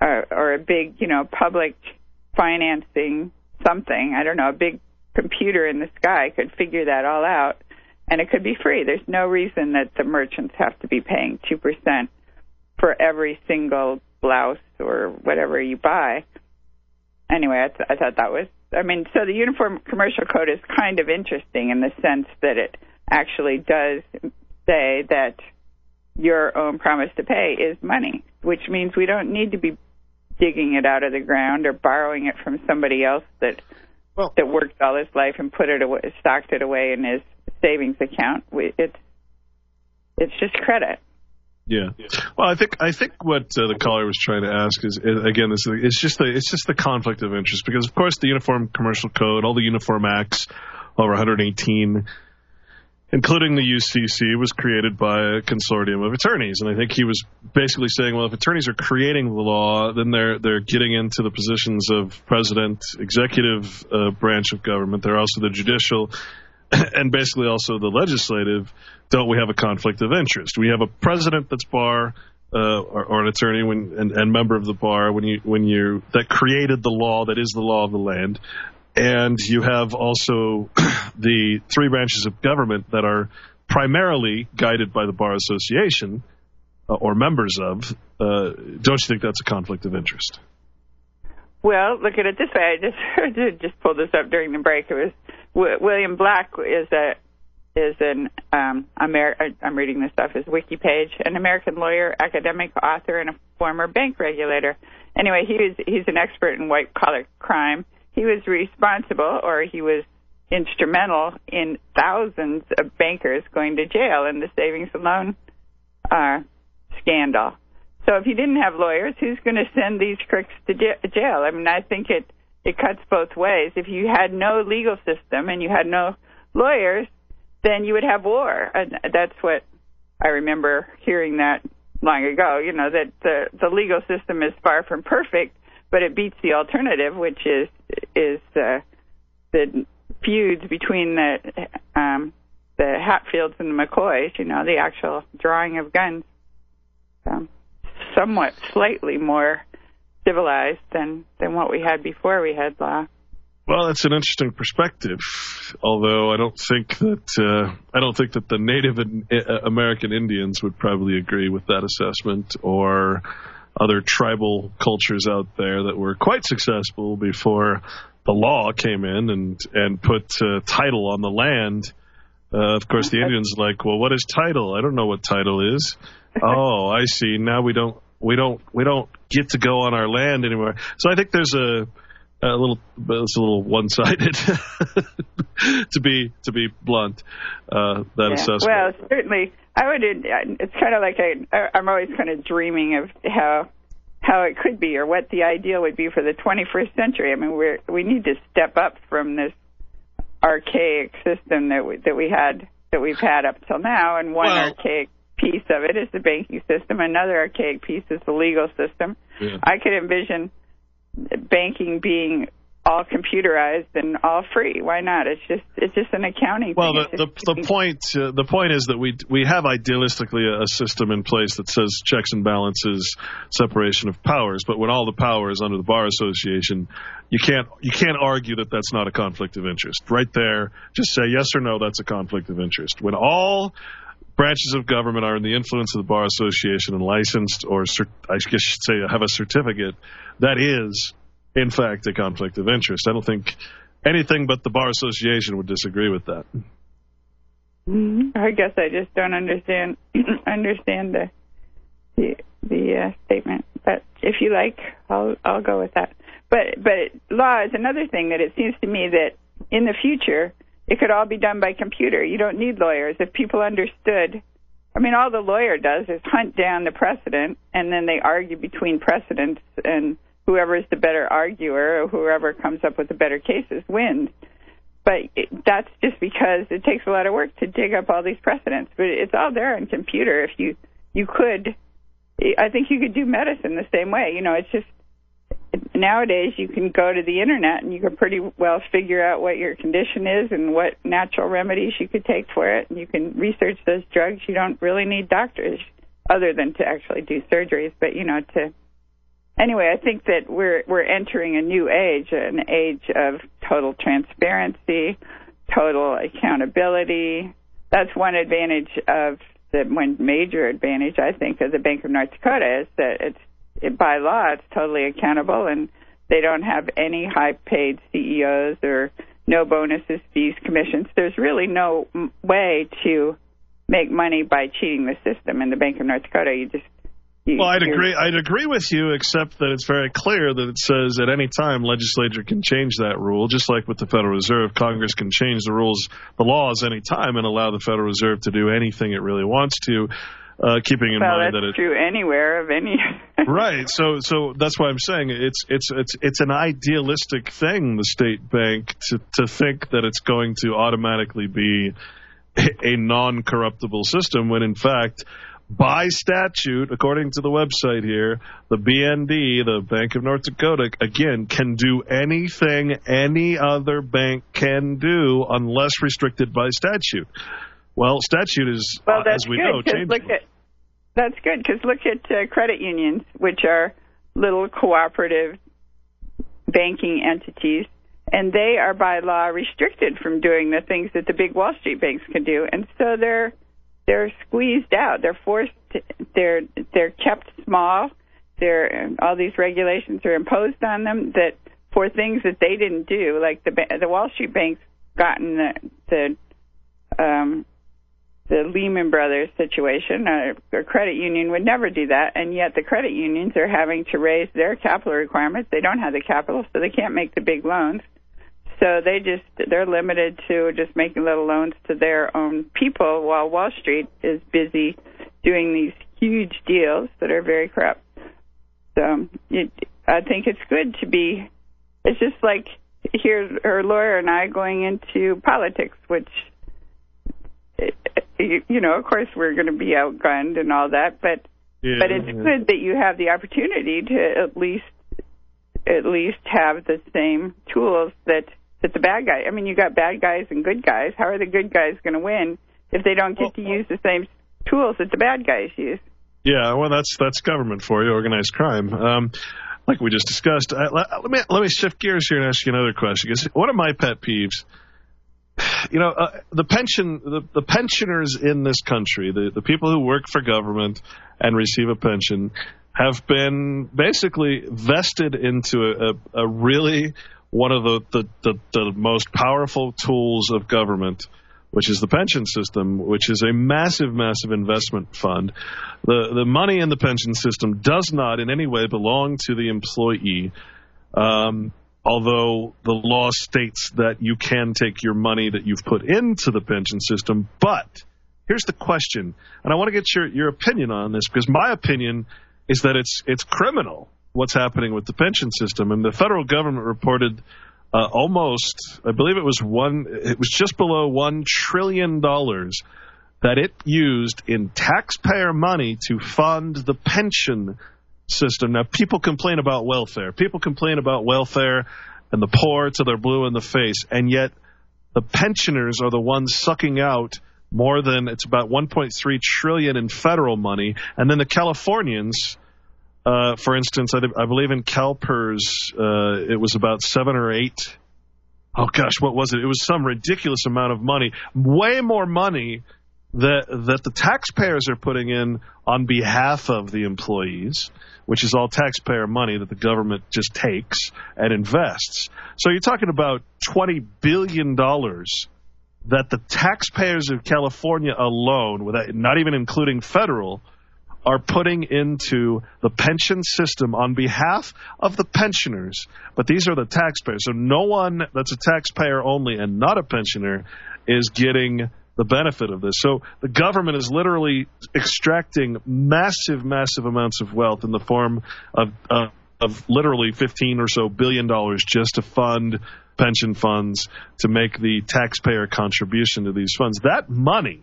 or a big, public financing something. I don't know, a big computer in the sky could figure that all out, and it could be free. There's no reason that the merchants have to be paying 2% for every single blouse or whatever you buy. Anyway, I thought that was, so the Uniform Commercial Code is kind of interesting in the sense that it actually does say that your own promise to pay is money, which means we don't need to be digging it out of the ground or borrowing it from somebody else that worked all his life and put it away, stocked it away in his savings account. It's just credit. Yeah. Well, I think what the caller was trying to ask is, again, it's just the conflict of interest, because of course the Uniform Commercial Code, all the uniform acts, over 118, including the UCC, was created by a consortium of attorneys. And I think he was basically saying, well, if attorneys are creating the law, then they're getting into the positions of president, executive branch of government. They're also the judicial and basically also the legislative. Don't we have a conflict of interest? We have a president that's bar or an attorney and member of the bar that created the law that is the law of the land. And you have also the three branches of government that are primarily guided by the Bar Association or members of. Don't you think that's a conflict of interest? Well, look at it this way. I just pulled this up during the break. It was William Black is an I'm reading this off his wiki page, an American lawyer, academic, author, and a former bank regulator. Anyway, he's an expert in white-collar crime. He was responsible, or he was instrumental in thousands of bankers going to jail in the savings and loan scandal. So if you didn't have lawyers, who's going to send these crooks to jail? I mean, I think it cuts both ways. If you had no legal system and you had no lawyers, then you would have war. And that's what I remember hearing that long ago, that the legal system is far from perfect, but it beats the alternative, which is the feuds between the Hatfields and the McCoys, the actual drawing of guns. Somewhat slightly more civilized than what we had before we had law. Well, that's an interesting perspective. Although I don't think that the Native American Indians would probably agree with that assessment, or other tribal cultures out there that were quite successful before the law came in and put title on the land. Of course, the Indians are like, well, what is title? I don't know what title is. Oh, I see. Now we don't get to go on our land anymore. So I think there's it's a little one-sided to be blunt. That assessment. Well, certainly, it's kind of like I'm always kind of dreaming of how it could be, or what the ideal would be for the 21st century. I mean, we need to step up from this archaic system that we've had up till now, and archaic piece of it is the banking system. Another archaic piece is the legal system. Yeah. I could envision banking being all computerized and all free. Why not? It's just an accounting thing. Well, the point is that we have idealistically a system in place that says checks and balances, separation of powers. But when all the power is under the Bar Association, you can't argue that that's not a conflict of interest. Right there, just say yes or no. That's a conflict of interest. When all branches of government are in the influence of the Bar Association and licensed, or I guess you should say have a certificate, that is, in fact, a conflict of interest. I don't think anything but the Bar Association would disagree with that. I guess I just don't understand the statement. But if you like, I'll go with that. But law is another thing that it seems to me that in the future it could all be done by computer. You don't need lawyers. If people understood, I mean, all the lawyer does is hunt down the precedent, and then they argue between precedents, and whoever is the better arguer or whoever comes up with the better cases wins. But that's just because it takes a lot of work to dig up all these precedents. But it's all there on computer. If you could, I think you could do medicine the same way. It's just nowadays you can go to the internet and you can pretty well figure out what your condition is and what natural remedies you could take for it. And you can research those drugs. You don't really need doctors other than to actually do surgeries. But, anyway, I think that we're entering a new age, an age of total transparency, total accountability. That's one advantage one major advantage, I think, of the Bank of North Dakota is that by law, it's totally accountable, and they don't have any high-paid CEOs or no bonuses, fees, commissions. There's really no way to make money by cheating the system in the Bank of North Dakota. I'd agree with you, except that it's very clear that it says at any time legislature can change that rule, just like with the Federal Reserve. Congress can change the laws any time and allow the Federal Reserve to do anything it really wants to. Keeping in mind that it's true anywhere of any. Right. So that's why I'm saying it's an idealistic thing, the state bank, to think that it's going to automatically be a non-corruptible system when, in fact, by statute, according to the website here, the BND, the Bank of North Dakota, again, can do anything any other bank can do unless restricted by statute. Well, statute is, as we know, changing. That's good, because look at credit unions, which are little cooperative banking entities, and they are by law restricted from doing the things that the big Wall Street banks can do, and so they're squeezed out. They're forced. They're kept small. All these regulations are imposed on them that for things that they didn't do, like the Wall Street banks gotten the Lehman Brothers situation. A credit union would never do that, and yet the credit unions are having to raise their capital requirements. They don't have the capital, so they can't make the big loans. So they're limited to just making little loans to their own people, while Wall Street is busy doing these huge deals that are very corrupt. So I think it's good to be. It's just like here's her lawyer and I going into politics, which, of course we're going to be outgunned and all that, but it's good that you have the opportunity to at least have the same tools that the bad guy. I mean, you got bad guys and good guys. How are the good guys going to win if they don't get to use the same tools that the bad guys use? Yeah, well, that's government for you, organized crime. Like we just discussed. Let me shift gears here and ask you another question. Because one of my pet peeves, the pensioners in this country, the people who work for government and receive a pension, have been basically vested into a really one of the most powerful tools of government, which is the pension system, which is a massive, massive investment fund. The money in the pension system does not in any way belong to the employee, although the law states that you can take your money that you've put into the pension system. But here's the question, and I want to get your opinion on this, because my opinion is that it's criminal what's happening with the pension system. And the federal government reported almost, I believe it was just below $1 trillion that it used in taxpayer money to fund the pension system. Now, people complain about welfare. People complain about welfare and the poor till they're blue in the face, and yet the pensioners are the ones sucking out more than, it's about $1.3 trillion in federal money, and then the Californians, for instance, I believe in CalPERS, it was about 7 or 8. Oh gosh, what was it? It was some ridiculous amount of money, way more money that the taxpayers are putting in on behalf of the employees, which is all taxpayer money that the government just takes and invests. So you're talking about $20 billion that the taxpayers of California alone, without, not even including federal, are putting into the pension system on behalf of the pensioners. But these are the taxpayers. So no one that's a taxpayer only and not a pensioner is getting the benefit of this. So the government is literally extracting massive, massive amounts of wealth in the form of literally $15 or so billion just to fund pension funds, to make the taxpayer contribution to these funds. That money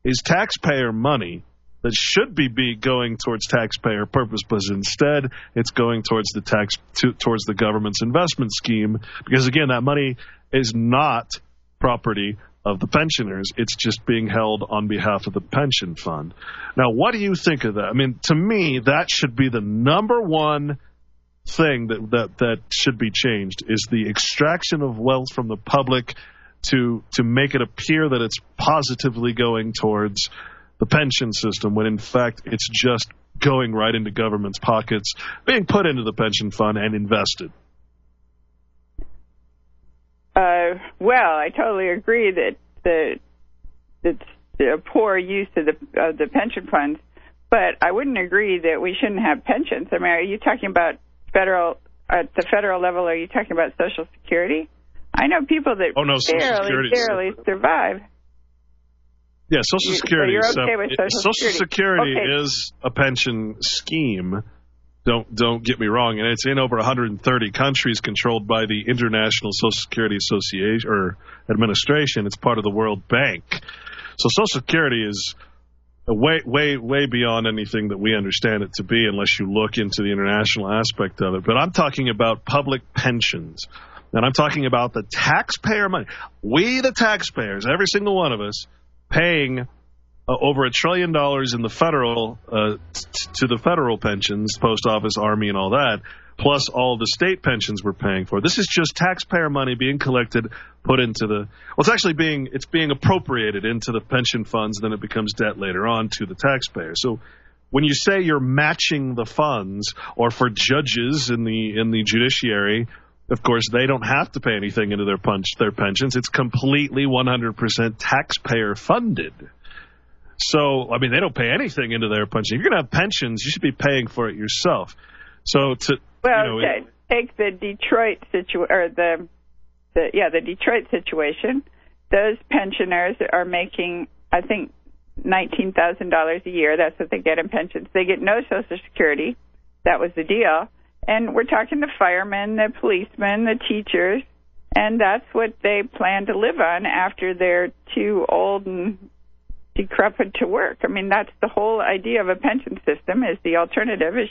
is taxpayer money that should be going towards taxpayer purpose, but instead it's going towards towards the government's investment scheme, because again, that money is not property of the pensioners. It's just being held on behalf of the pension fund. Now, what do you think of that? I mean, to me, that should be the number one thing that should be changed, is the extraction of wealth from the public to make it appear that it's positively going towards the pension system, when in fact it's just going right into government's pockets, being put into the pension fund and invested. Well, I totally agree that it's a poor use of the pension funds, but I wouldn't agree that we shouldn't have pensions. I mean, are you talking about at the federal level? Are you talking about Social Security? I know people that barely survive. Yeah, Social Security. So you're okay with Social Security okay. is a pension scheme. Don't get me wrong, and it's in over 130 countries, controlled by the International Social Security Association or Administration. It's part of the World Bank. So Social Security is way beyond anything that we understand it to be, unless you look into the international aspect of it. But I'm talking about public pensions, and I'm talking about the taxpayer money. We, the taxpayers, every single one of us, paying over $1 trillion in the federal to the federal pensions, post office, army, and all that, plus all the state pensions we're paying for. This is just taxpayer money being collected, put into the. Well, it's actually being appropriated into the pension funds, then it becomes debt later on to the taxpayer. So when you say you're matching the funds, or for judges in the judiciary, of course they don't have to pay anything into their pensions. It's completely 100% taxpayer funded. So, I mean, they don't pay anything into their pension. If you're going to have pensions, you should be paying for it yourself. So, take the Detroit the Detroit situation. Those pensioners are making, I think, $19,000 a year. That's what they get in pensions. They get no Social Security. That was the deal. And we're talking the firemen, the policemen, the teachers, and that's what they plan to live on after they're too old and decrepit to work. I mean, that's the whole idea of a pension system. Is the alternative is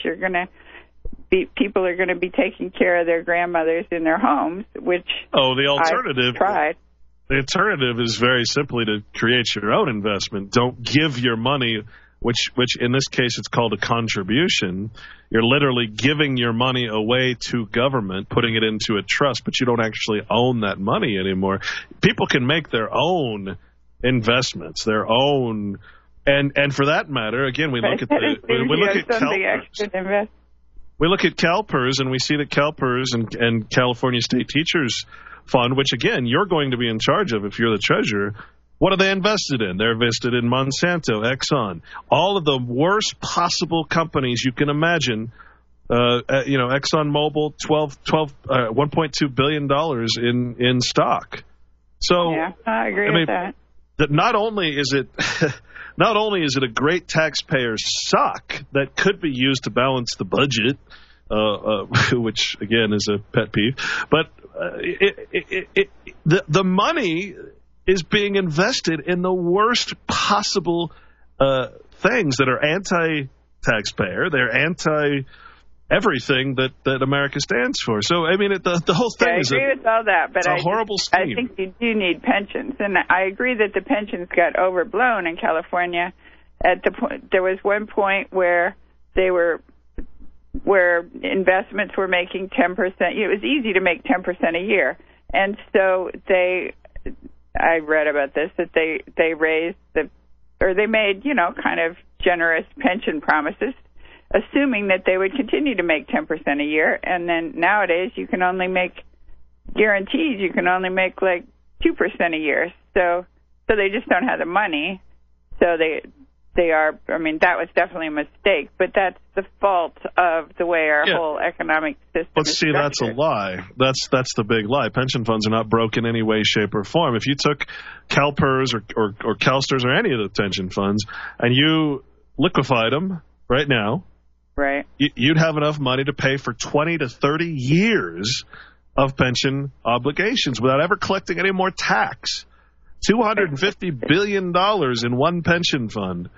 people are going to be taking care of their grandmothers in their homes, which the alternative. I've tried. The alternative is very simply to create your own investment. Don't give your money, which in this case it's called a contribution. You're literally giving your money away to government, putting it into a trust, but you don't actually own that money anymore. People can make their own investments, their own, and for that matter, again, we look at CalPERS. We look at CalPERS, and we see that CalPERS and California State Teachers Fund, which again you're going to be in charge of if you're the treasurer. What are they invested in? They're invested in Monsanto, Exxon, all of the worst possible companies you can imagine. ExxonMobil, $1.2 billion in stock. So yeah, I agree with that. That not only is it a great taxpayer suck that could be used to balance the budget, which again is a pet peeve, but the money is being invested in the worst possible things that are anti-taxpayer. They're anti everything that America stands for. So, I mean, the whole thing I agree with all that, but it's a horrible scheme. I think you do need pensions, and I agree that the pensions got overblown in California. There was one point where investments were making 10%. It was easy to make 10% a year, and so I read about this, that they raised they made kind of generous pension promises, assuming that they would continue to make 10% a year, and then nowadays you can only make guarantees. You can only make like 2% a year. So they just don't have the money. So they are. I mean, that was definitely a mistake, but that's the fault of the way our whole economic system. Let's see, that's a lie. That's the big lie. Pension funds are not broke in any way, shape, or form. If you took CalPERS or CalSTRS or any of the pension funds and you liquefied them right now, right, you'd have enough money to pay for 20 to 30 years of pension obligations without ever collecting any more tax. $250 billion in one pension fund,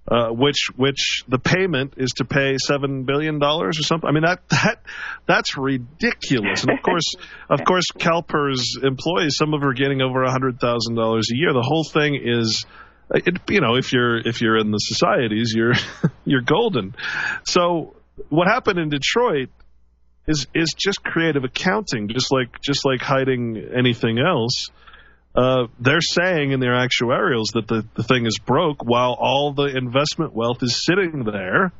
which the payment is to pay $7 billion or something. I mean, that's ridiculous. And of course, CalPERS employees, some of them are getting over $100,000 a year. The whole thing is, if you're in the societies, you're golden. So what happened in Detroit is just creative accounting, just like hiding anything else. They're saying in their actuarials that the thing is broke while all the investment wealth is sitting there,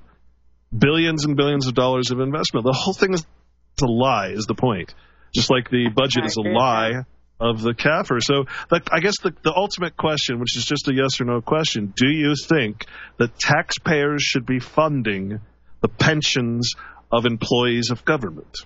billions and billions of dollars of investment. The whole thing is a lie, is the point. Just like the budget is a lie of the CAFR. So I guess the ultimate question, which is just a yes or no question, do you think that taxpayers should be funding the pensions of employees of government?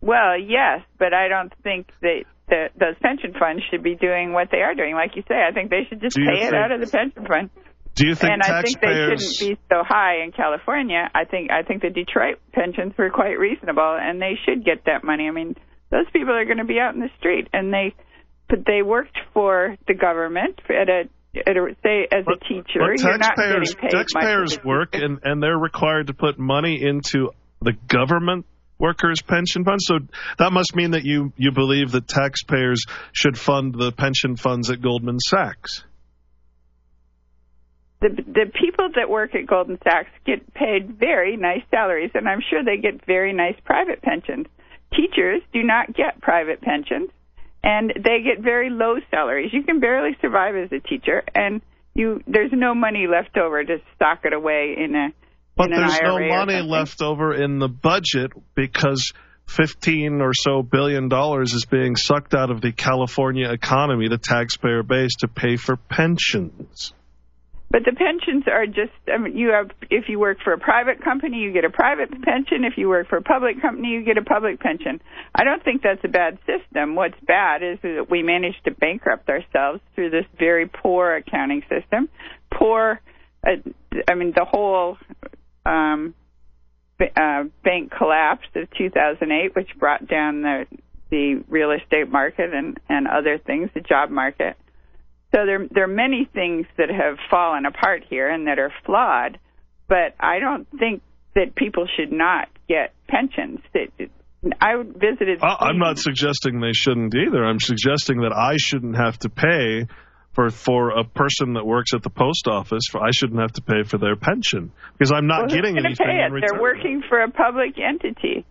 Well, yes, but I don't think that those pension funds should be doing what they are doing. Like you say, I think they should just pay it out of the pension fund. Do you think and I think they taxpayers... shouldn't be so high in California. I think the Detroit pensions were quite reasonable, and they should get that money. I mean, those people are going to be out in the street, and they worked for the government say as a teacher. But you're not getting paid taxpayers much work, and they're required to put money into the government workers' pension funds. So that must mean that you believe that taxpayers should fund the pension funds at Goldman Sachs. The people that work at Goldman Sachs get paid very nice salaries, and I'm sure they get very nice private pensions. Teachers do not get private pensions, and they get very low salaries. You can barely survive as a teacher, and there's no money left over to stock it away in an But there's no IRA money left over in the budget because $15 or so billion is being sucked out of the California economy, the taxpayer base, to pay for pensions. But the pensions are just, if you work for a private company, you get a private pension. If you work for a public company, you get a public pension. I don't think that's a bad system. What's bad is that we managed to bankrupt ourselves through this very poor accounting system. The whole bank collapse of 2008, which brought down the real estate market and other things, the job market. So there are many things that have fallen apart here and that are flawed, but I don't think that people should not get pensions. I visited Sweden. I'm not suggesting they shouldn't either. I'm suggesting that I shouldn't have to pay for a person that works at the post office. I shouldn't have to pay for their pension because I'm not getting anything in return. They're working for a public entity.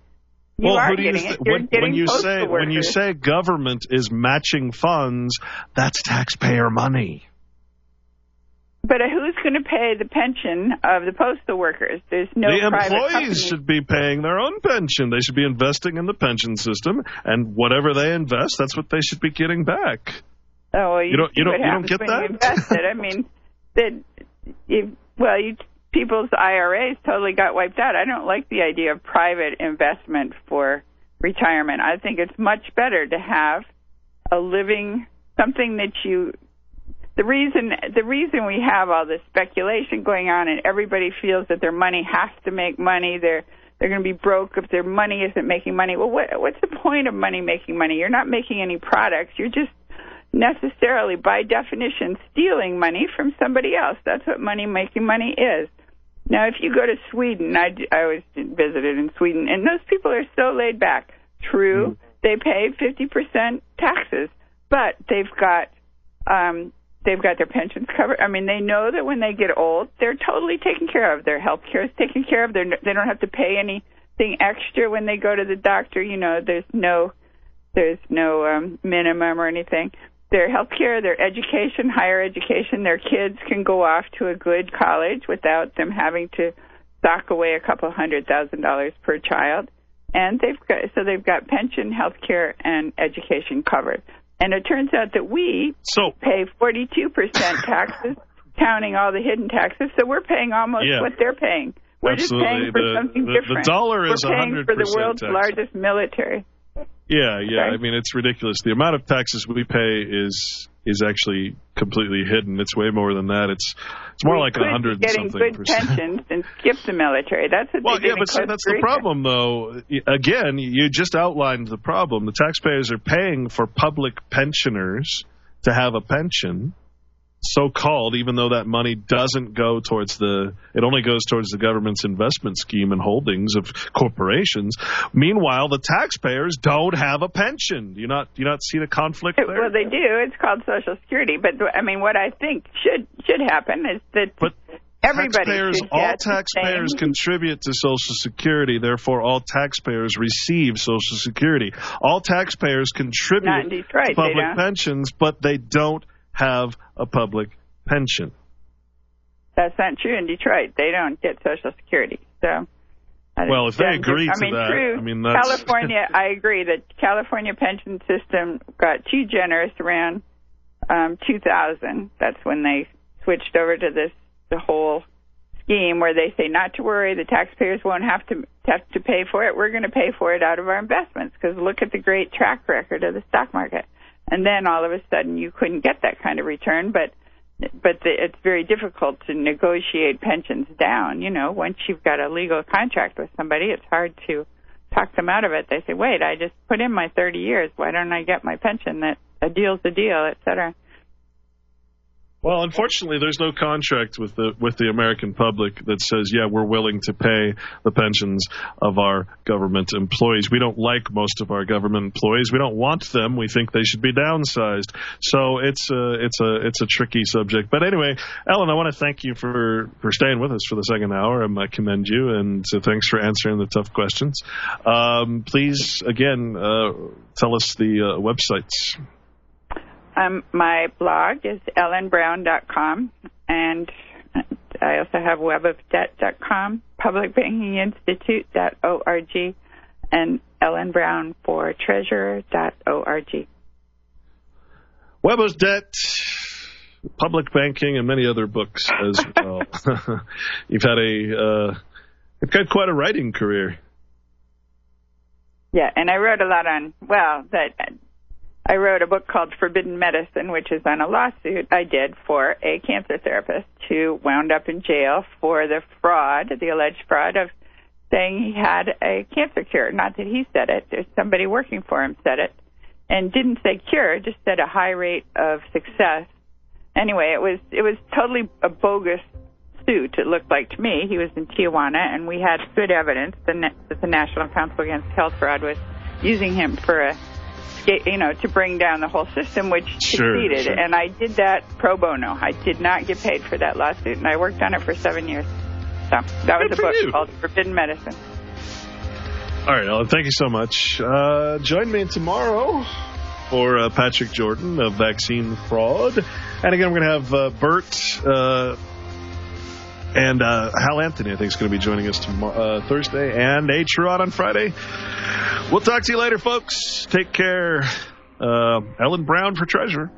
When you say government is matching funds, that's taxpayer money. But who's going to pay the pension of the postal workers? There's no private company. The employees should be paying their own pension. They should be investing in the pension system, and whatever they invest, that's what they should be getting back. Oh, well, you don't get that? You invested. I mean, people's IRAs totally got wiped out. I don't like the idea of private investment for retirement. I think it's much better to have a living, something that you... The reason we have all this speculation going on and everybody feels that their money has to make money, they're going to be broke if their money isn't making money. Well, what's the point of money making money? You're not making any products. You're just necessarily, by definition, stealing money from somebody else. That's what money making money is. Now, if you go to Sweden, I was visited in Sweden, and those people are so laid back. True, they pay 50% taxes, but they've got their pensions covered. I mean, they know that when they get old, they're totally taken care of. Their health care is taken care of. They don't have to pay anything extra when they go to the doctor. You know, there's no minimum or anything. Their health care, their education, higher education, their kids can go off to a good college without them having to sock away $200,000 per child. And they've got pension, health care, and education covered. And it turns out that we pay 42% taxes, counting all the hidden taxes. So we're paying almost what they're paying. We're Absolutely. just paying for something different. The dollar is 100% We're paying for the world's largest military. Yeah. Okay. I mean, it's ridiculous. The amount of taxes we pay is actually completely hidden. It's way more than that. It's more like 100 and something getting good pensions and skip the military. That's what they did in Costa Rica. That's the problem, though. Again, you just outlined the problem. The taxpayers are paying for public pensioners to have a pension, so-called, even though that money doesn't go towards it only goes towards the government's investment scheme and holdings of corporations. Meanwhile, the taxpayers don't have a pension. Do you not see the conflict there? Well, they do. It's called Social Security. But I mean, what I think should happen is that everybody all taxpayers contribute to Social Security. Therefore, all taxpayers receive Social Security. All taxpayers contribute Not in Detroit, to public pensions, but they don't have a public pension. That's not true in Detroit. They don't get Social Security. So, if they agree to that, true. California, I agree that California pension system got too generous around 2000. That's when they switched over to the whole scheme where they say not to worry, the taxpayers won't have to pay for it. We're going to pay for it out of our investments because look at the great track record of the stock market. And then all of a sudden you couldn't get that kind of return. But it's very difficult to negotiate pensions down. Once you've got a legal contract with somebody, it's hard to talk them out of it. They say, wait, I just put in my 30 years. Why don't I get my pension? That a deal's a deal, et cetera. Well, unfortunately, there's no contract with the American public that says, yeah, we're willing to pay the pensions of our government employees. We don't like most of our government employees. We don't want them. We think they should be downsized. So it's a tricky subject. But anyway, Ellen, I want to thank you for staying with us for the second hour. I commend you, and thanks for answering the tough questions. Please, again, tell us the websites. My blog is ellenbrown.com, and I also have webofdebt.com, publicbankinginstitute.org, and ellenbrownfortreasurer.org. Web of Debt, Public Banking, and many other books as well. You've had quite a writing career. Yeah, and I wrote a lot I wrote a book called Forbidden Medicine, which is on a lawsuit I did for a cancer therapist who wound up in jail for the alleged fraud of saying he had a cancer cure. Not that he said it. There's somebody working for him said it. And didn't say cure, just said a high rate of success. Anyway, it was totally a bogus suit, it looked like to me. He was in Tijuana, and we had good evidence that the National Council Against Health Fraud was using him for to bring down the whole system, which succeeded. Sure. And I did that pro bono. I did not get paid for that lawsuit, and I worked on it for 7 years. So that was a book called Forbidden Medicine. All right, Ellen, thank you so much. Join me tomorrow for Patrick Jordan of Vaccine Fraud. And again, we're going to have Bert and Hal Anthony, I think, is going to be joining us tomorrow, Thursday, and A. Truott on Friday. We'll talk to you later, folks. Take care. Ellen Brown for Treasurer.